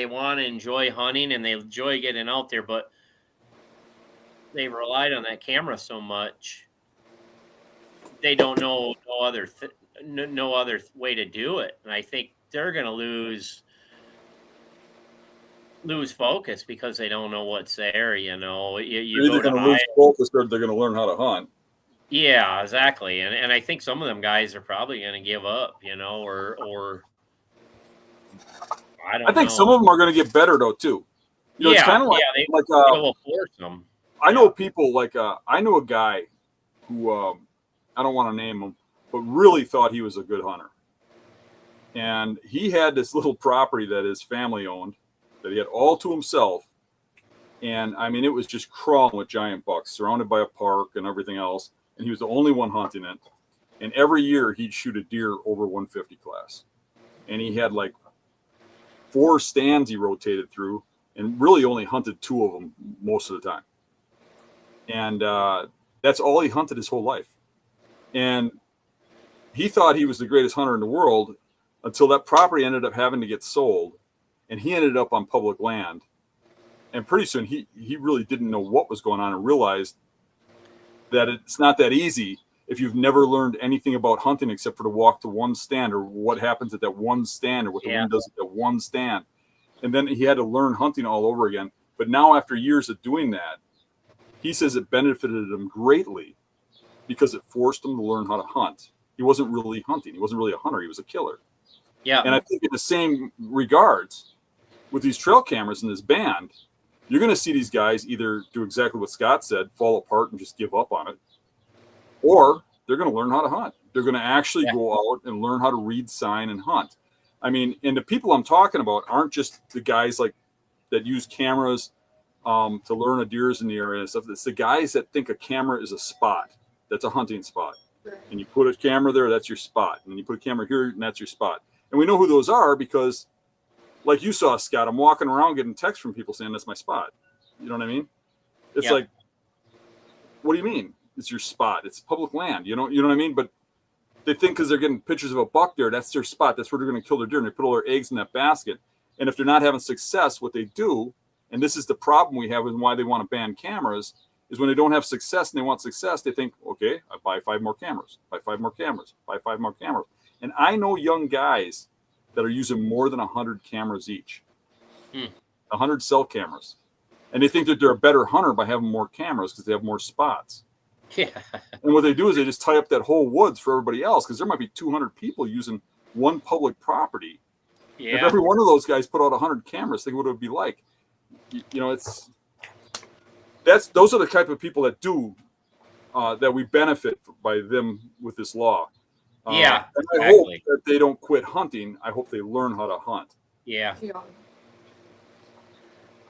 want to enjoy hunting, and they enjoy getting out there, but they've relied on that camera so much, they don't know no other way to do it. And I think they're going to lose focus because they don't know what's there. You They're going to lose focus, or they're going to learn how to hunt. Yeah, exactly. And I think some of them guys are probably going to give up, or I don't know. I think some of them are going to get better though too. It's kind of they will force them. I know people I know a guy who I don't want to name him, but really thought he was a good hunter. And he had this little property that his family owned that he had all to himself. And I mean, it was just crawling with giant bucks, surrounded by a park and everything else. And he was the only one hunting it. And every year he'd shoot a deer over 150 class. And he had 4 stands he rotated through, and really only hunted 2 of them most of the time. And that's all he hunted his whole life. And he thought he was the greatest hunter in the world until that property ended up having to get sold, and he ended up on public land. And pretty soon he really didn't know what was going on, and realized that it's not that easy if you've never learned anything about hunting except for to walk to one stand, or what happens at that one stand, or what the wind does at that one stand. And then he had to learn hunting all over again. But now, after years of doing that, he says it benefited him greatly because it forced him to learn how to hunt. He wasn't really hunting. He wasn't really a hunter. He was a killer. Yeah. And I think in the same regards, with these trail cameras in this band, you're going to see these guys either do exactly what Scott said, fall apart and just give up on it, or they're going to learn how to hunt. They're going to actually go out and learn how to read sign and hunt. I mean, and the people I'm talking about aren't just the guys that use cameras to learn a deer's in the area and stuff. It's the guys that think a camera is a spot. That's a hunting spot. And you put a camera there, that's your spot. And then you put a camera here, and that's your spot. And we know who those are because, like you saw, Scott, I'm walking around getting texts from people saying that's my spot. You know what I mean? It's like, what do you mean? It's your spot. It's public land. You know what I mean? But they think because they're getting pictures of a buck there, that's their spot. That's where they're going to kill their deer. And they put all their eggs in that basket. And if they're not having success, what they do, and this is the problem we have and why they want to ban cameras, is when they don't have success and they want success, they think, okay, I buy 5 more cameras, buy 5 more cameras, buy 5 more cameras. And I know young guys that are using more than 100 cameras each, 100 cell cameras. And they think that they're a better hunter by having more cameras because they have more spots. Yeah. And what they do is they just tie up that whole woods for everybody else, because there might be 200 people using one public property. Yeah. If every one of those guys put out 100 cameras, think what it would be like. Those are the type of people that do that we benefit by them with this law. And I hope that they don't quit hunting. I hope they learn how to hunt. Yeah.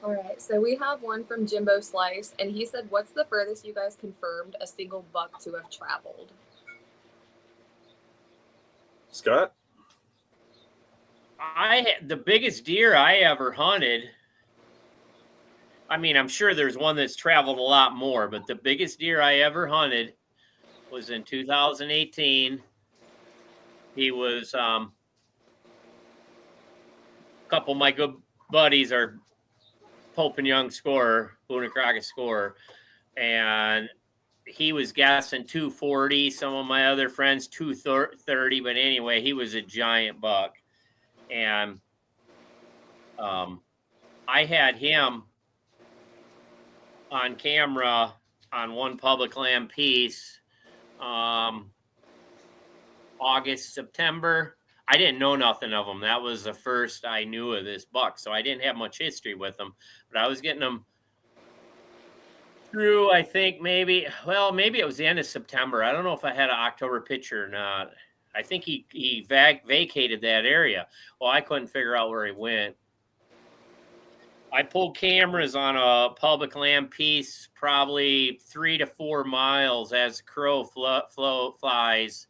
All right, so we have one from Jimbo Slice, and he said, what's the furthest you guys confirmed a single buck to have traveled? Scott? The biggest deer I ever hunted, I mean, I'm sure there's one that's traveled a lot more, but the biggest deer I ever hunted was in 2018. He was a couple of my good buddies are Pope and Young scorer, Boone and Crockett scorer, and he was guessing 240. Some of my other friends 230. But anyway, he was a giant buck, and I had him on camera on one public land piece, August, September. I didn't know nothing of him. That was the first I knew of this buck, so I didn't have much history with him. But I was getting him through, I think maybe it was the end of September. I don't know if I had an October picture or not. I think he vacated that area. Well, I couldn't figure out where he went. I pulled cameras on a public land piece, probably 3 to 4 miles as the crow flies,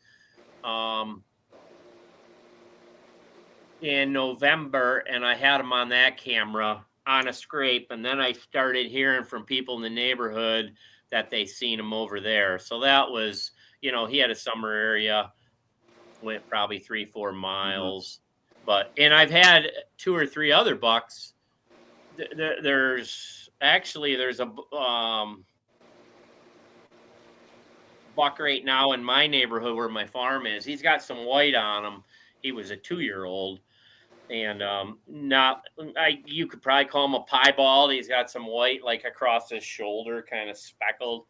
in November, and I had him on that camera on a scrape, and then I started hearing from people in the neighborhood that they seen him over there. So that was, he had a summer area, went probably 3-4 miles, and I've had 2 or 3 other bucks. There's a buck right now in my neighborhood where my farm is. He's got some white on him. He was a 2-year-old, and you could probably call him a piebald. He's got some white like across his shoulder, kind of speckled,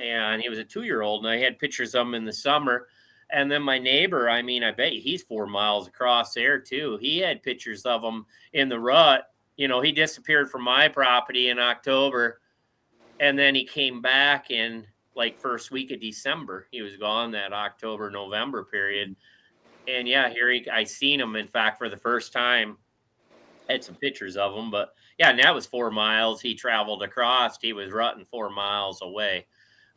and he was a 2-year-old. And I had pictures of him in the summer. And then my neighbor, I bet he's 4 miles across there too. He had pictures of him in the rut. He disappeared from my property in October, and then he came back in like first week of December. He was gone that October, November period. And yeah, I seen him, in fact, for the first time. Had some pictures of him, but yeah, and that was 4 miles. He traveled across. He was rutting 4 miles away.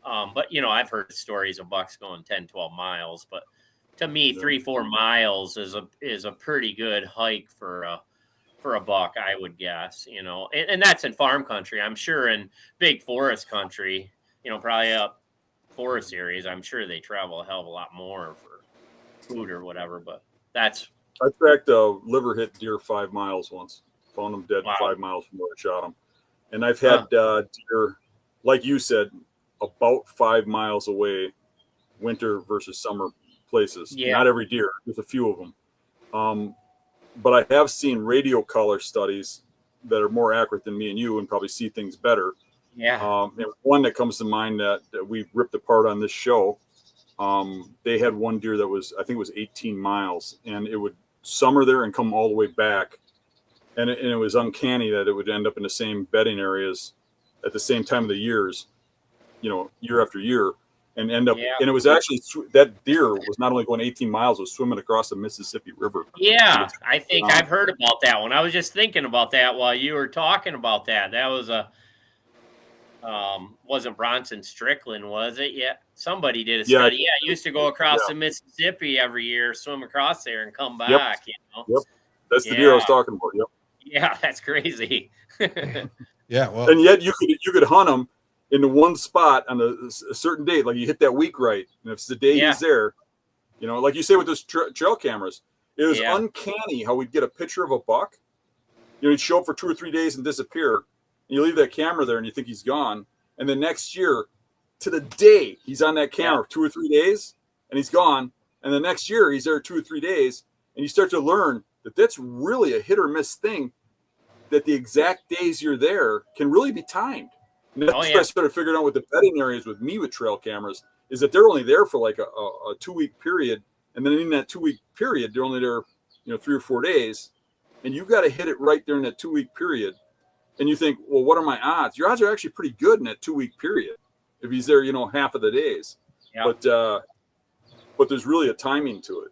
But I've heard stories of bucks going 10, 12 miles, but to me, 3-4 miles is a pretty good hike for a buck, I would guess, and that's in farm country. I'm sure in big forest country, probably up forest areas, I'm sure they travel a hell of a lot more for food or whatever, but I tracked a liver hit deer 5 miles once, found him dead 5 miles from where I shot him. And I've had deer, like you said, about 5 miles away, winter versus summer places. Yeah. Not every deer, there's a few of them. But I have seen radio color studies that are more accurate than me and you and probably see things better. Yeah. And one that comes to mind that we ripped apart on this show, they had one deer that was, I think it was 18 miles, and it would summer there and come all the way back. And it was uncanny that it would end up in the same bedding areas at the same time of the years, year after year. And end up, and it was actually, that deer was not only going 18 miles, it was swimming across the Mississippi River. Yeah, I think I've heard about that one. I was just thinking about that while you were talking about that. That was wasn't Bronson Strickland, was it? Yeah, somebody did a study. Yeah, I used to go across the Mississippi every year, swim across there and come back, Yep, that's the deer I was talking about, Yeah, that's crazy. Yeah, well. And yet you could hunt them in the one spot on a certain date, like you hit that week right, and if it's the day he's there, like you say with those trail cameras, it was uncanny how we'd get a picture of a buck. He'd show up for 2 or 3 days and disappear, and you leave that camera there and you think he's gone, and the next year, to the day, he's on that camera for 2 or 3 days, and he's gone, and the next year he's there 2 or 3 days, and you start to learn that that's really a hit or miss thing, that the exact days you're there can really be timed. And that's what I started figuring out with the bedding areas with trail cameras, is that they're only there for like a 2-week period. And then in that 2-week period, they're only there, 3 or 4 days. And you got to hit it right there in that 2-week period. And you think, well, what are my odds? Your odds are actually pretty good in that 2-week period if he's there, half of the days. Yep. But there's really a timing to it.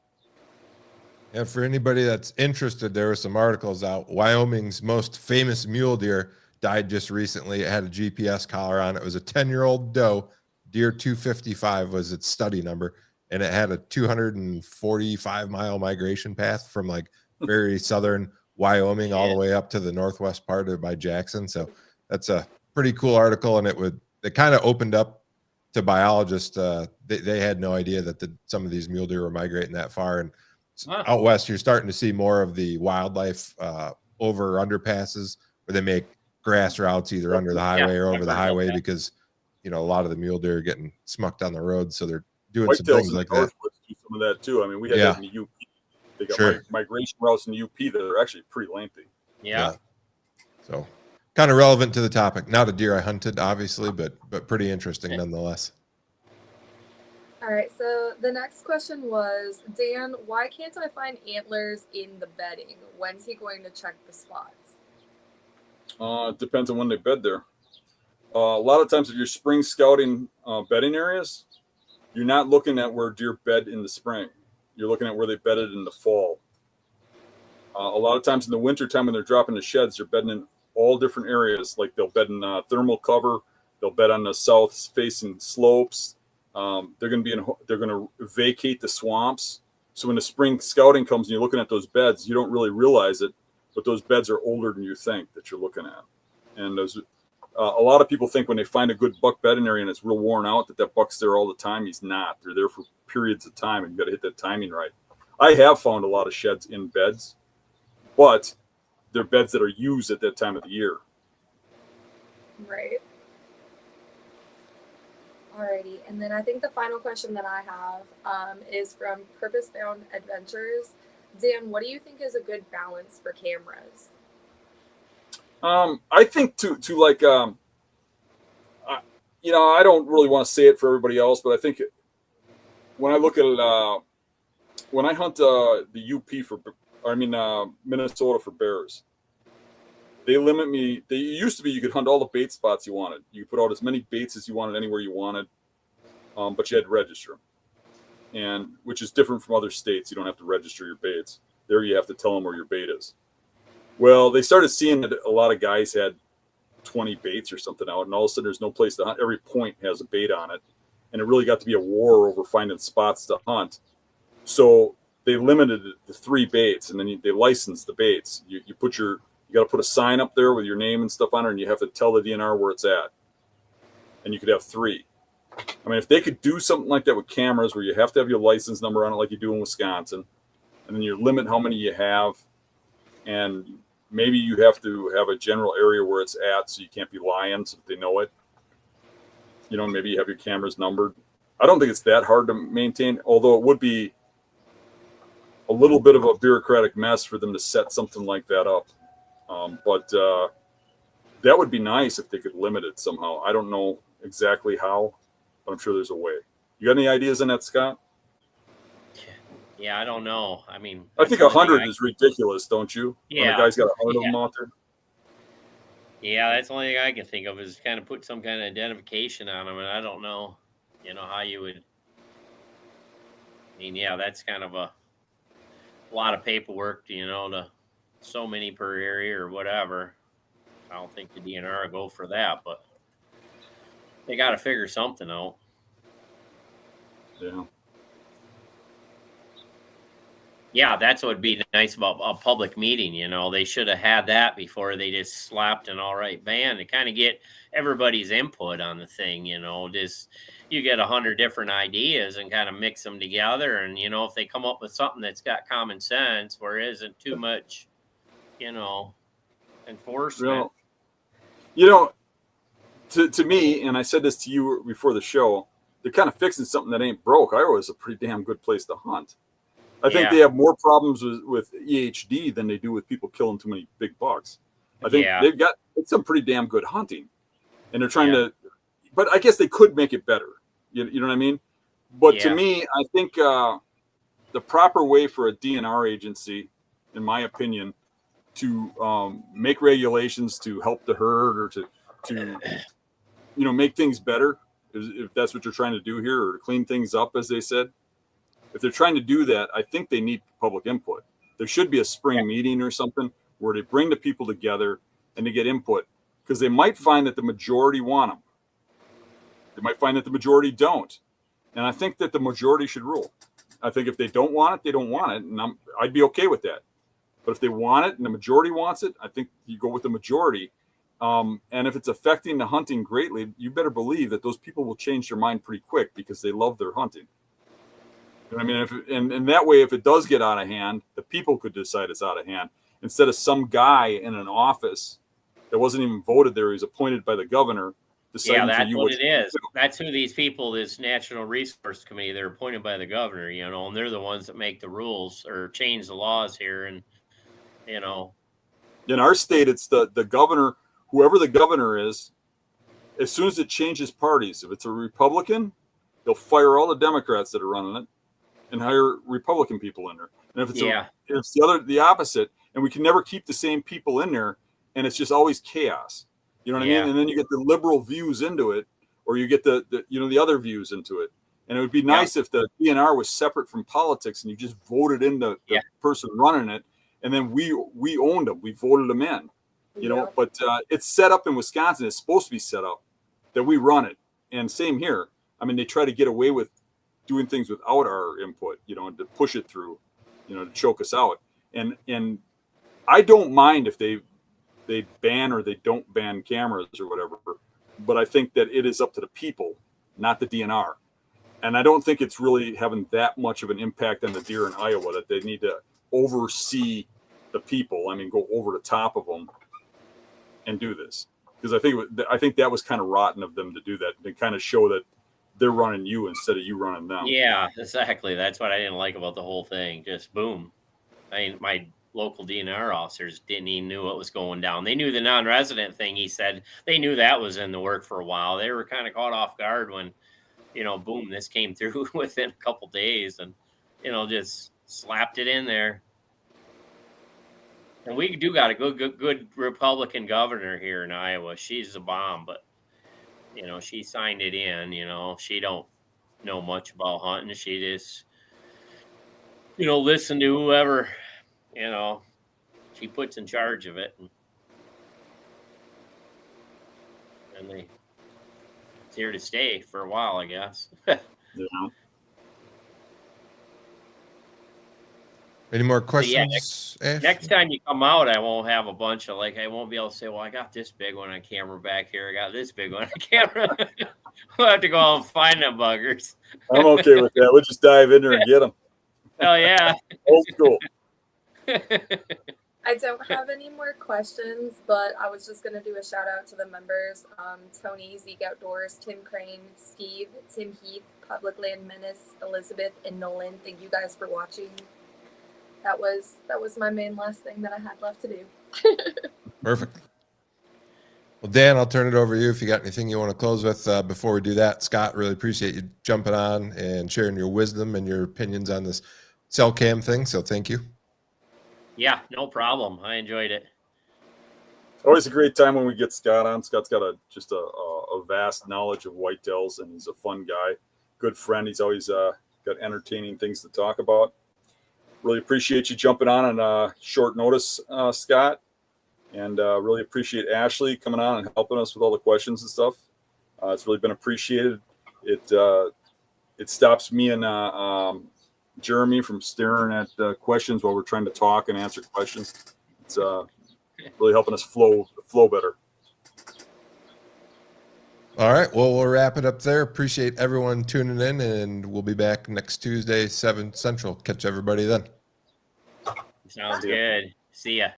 Yeah, for anybody that's interested, there were some articles out. Wyoming's most famous mule deer died just recently. It had a GPS collar on. It was a 10-year-old doe. Deer 255 was its study number, and it had a 245-mile migration path from like very southern Wyoming all the way up to the northwest part of by Jackson. So that's a pretty cool article, and it kind of opened up to biologists. They had no idea that some of these mule deer were migrating that far. And out west, you're starting to see more of the wildlife over underpasses where they make grass routes either under the highway or over the highway because a lot of the mule deer are getting smucked on the road, so they're doing some Whitetails things in like the that. Northwoods do some of that too. I mean, we had that in the UP. They got migration routes in the UP that are actually pretty lengthy. Yeah. So kind of relevant to the topic. Not a deer I hunted, obviously, but pretty interesting nonetheless. All right, so the next question was, Dan, why can't I find antlers in the bedding? When's he going to check the spots? It depends on when they bed there. A lot of times if you're spring scouting bedding areas, you're not looking at where deer bed in the spring. You're looking at where they bedded in the fall. A lot of times in the winter time when they're dropping the sheds, they're bedding in all different areas. Like they'll bed in thermal cover. They'll bed on the south facing slopes. They're going to vacate the swamps. So when the spring scouting comes and you're looking at those beds, you don't really realize it, but those beds are older than you think that you're looking at. And those, a lot of people think when they find a good buck bedding area and it's real worn out that buck's there all the time. He's not. They're there for periods of time, and you got to hit that timing right. I have found a lot of sheds in beds, but they're beds that are used at that time of the year. Right. Alrighty, and then I think the final question that I have is from Purpose Bound Adventures. Dan, what do you think is a good balance for cameras? I think to like, I don't really want to say it for everybody else, but I think when I look at it, when I hunt the UP Minnesota for bears, they limit me. They used to be you could hunt all the bait spots you wanted. You could put out as many baits as you wanted anywhere you wanted, but you had to register them, and which is different from other states. You don't have to register your baits. There you have to tell them where your bait is. Well, they started seeing that a lot of guys had 20 baits or something out, and all of a sudden there's no place to hunt. Every point has a bait on it, and it really got to be a war over finding spots to hunt. So they limited it to 3 baits, and then they licensed the baits. You got to put a sign up there with your name and stuff on it, and you have to tell the DNR where it's at. And you could have 3. I mean, if they could do something like that with cameras where you have to have your license number on it like you do in Wisconsin, and then you limit how many you have, and maybe you have to have a general area where it's at so you can't be lying so that they know it. Maybe you have your cameras numbered. I don't think it's that hard to maintain, although it would be a little bit of a bureaucratic mess for them to set something like that up. But that would be nice if they could limit it somehow. I don't know exactly how, but I'm sure there's a way. You got any ideas on that, Scott? Yeah, I don't know. I mean, I think 100 is ridiculous, don't you? Yeah. When a guy's got 100 of them out there. Yeah, that's the only thing I can think of is kind of put some kind of identification on them, and I don't know, how you would. I mean, yeah, that's kind of a lot of paperwork, to so many per area or whatever. I don't think the DNR will go for that, but they got to figure something out. Yeah. Yeah, that's what would be nice about a public meeting. They should have had that before they just slapped an all right ban to kind of get everybody's input on the thing. Just you get 100 different ideas and kind of mix them together. And, if they come up with something that's got common sense where it isn't too much, enforcement. To me, and I said this to you before the show, they're kind of fixing something that ain't broke. Iowa is a pretty damn good place to hunt. I think they have more problems with EHD than they do with people killing too many big bucks. I think they've got some pretty damn good hunting, and they're trying to. But I guess they could make it better. You know what I mean? But to me, I think the proper way for a DNR agency, in my opinion, to make regulations to help the herd or to make things better, if that's what you're trying to do here, or to clean things up, as they said. If they're trying to do that, I think they need public input. There should be a spring meeting or something where they bring the people together and they get input, because they might find that the majority want them. They might find that the majority don't. And I think that the majority should rule. I think if they don't want it, they don't want it. And I'd be okay with that. But if they want it and the majority wants it, I think you go with the majority. And if it's affecting the hunting greatly, you better believe that those people will change their mind pretty quick because they love their hunting. I mean, and that way, if it does get out of hand, the people could decide it's out of hand instead of some guy in an office that wasn't even voted there. He's appointed by the governor deciding that's for you what it is. do. That's who these people, this National Resource Committee, they're appointed by the governor, and they're the ones that make the rules or change the laws here. And, in our state, it's the governor, whoever the governor is, as soon as it changes parties, if it's a Republican, they'll fire all the Democrats that are running it and hire Republican people in there. And if it's the opposite, and we can never keep the same people in there, and it's just always chaos. You know what I mean? And then you get the liberal views into it, or you get the other views into it. And it would be nice if the DNR was separate from politics and you just voted in the person running it, and then we owned them. We voted them in. But it's set up in Wisconsin. It's supposed to be set up that we run it. And same here. I mean, they try to get away with doing things without our input, and to push it through, to choke us out. And I don't mind if they ban or they don't ban cameras or whatever, but I think that it is up to the people, not the DNR. And I don't think it's really having that much of an impact on the deer in Iowa that they need to oversee the people. I mean, go over the top of them and do this, because I think that was kind of rotten of them to do that. They kind of show that they're running you instead of you running them. Yeah, exactly. That's what I didn't like about the whole thing. Just boom. I mean, my local DNR officers didn't even knew what was going down. They knew the non-resident thing. He said they knew that was in the work for a while. They were kind of caught off guard when, boom, this came through within a couple days, and just slapped it in there. And we do got a good Republican governor here in Iowa. She's a bomb, but she signed it in. She don't know much about hunting. She just listen to whoever she puts in charge of it, and it's here to stay for a while, I guess. Any more questions? Next time you come out, I won't have a bunch of I won't be able to say, well, I got this big one on camera back here. I got this big one on camera. We'll have to go out and find them buggers. I'm okay with that. We'll just dive in there and get them. Oh, yeah. Old school. I don't have any more questions, but I was just going to do a shout out to the members. Tony, Zeke Outdoors, Tim Crane, Steve, Tim Heath, Public Land Menace, Elizabeth, and Nolan. Thank you guys for watching. That was my main last thing that I had left to do. Perfect. Well, Dan, I'll turn it over to you if you got anything you want to close with. Before we do that, Scott, really appreciate you jumping on and sharing your wisdom and your opinions on this cell cam thing. So thank you. Yeah, no problem. I enjoyed it. Always a great time when we get Scott on. Scott's got a vast knowledge of whitetails, and he's a fun guy, good friend. He's always got entertaining things to talk about. Really appreciate you jumping on short notice, Scott, and really appreciate Ashley coming on and helping us with all the questions and stuff. It's really been appreciated. It stops me and Jeremy from staring at questions while we're trying to talk and answer questions. It's really helping us flow better. All right. Well, we'll wrap it up there. Appreciate everyone tuning in, and we'll be back next Tuesday, 7 Central. Catch everybody then. Sounds good. See ya.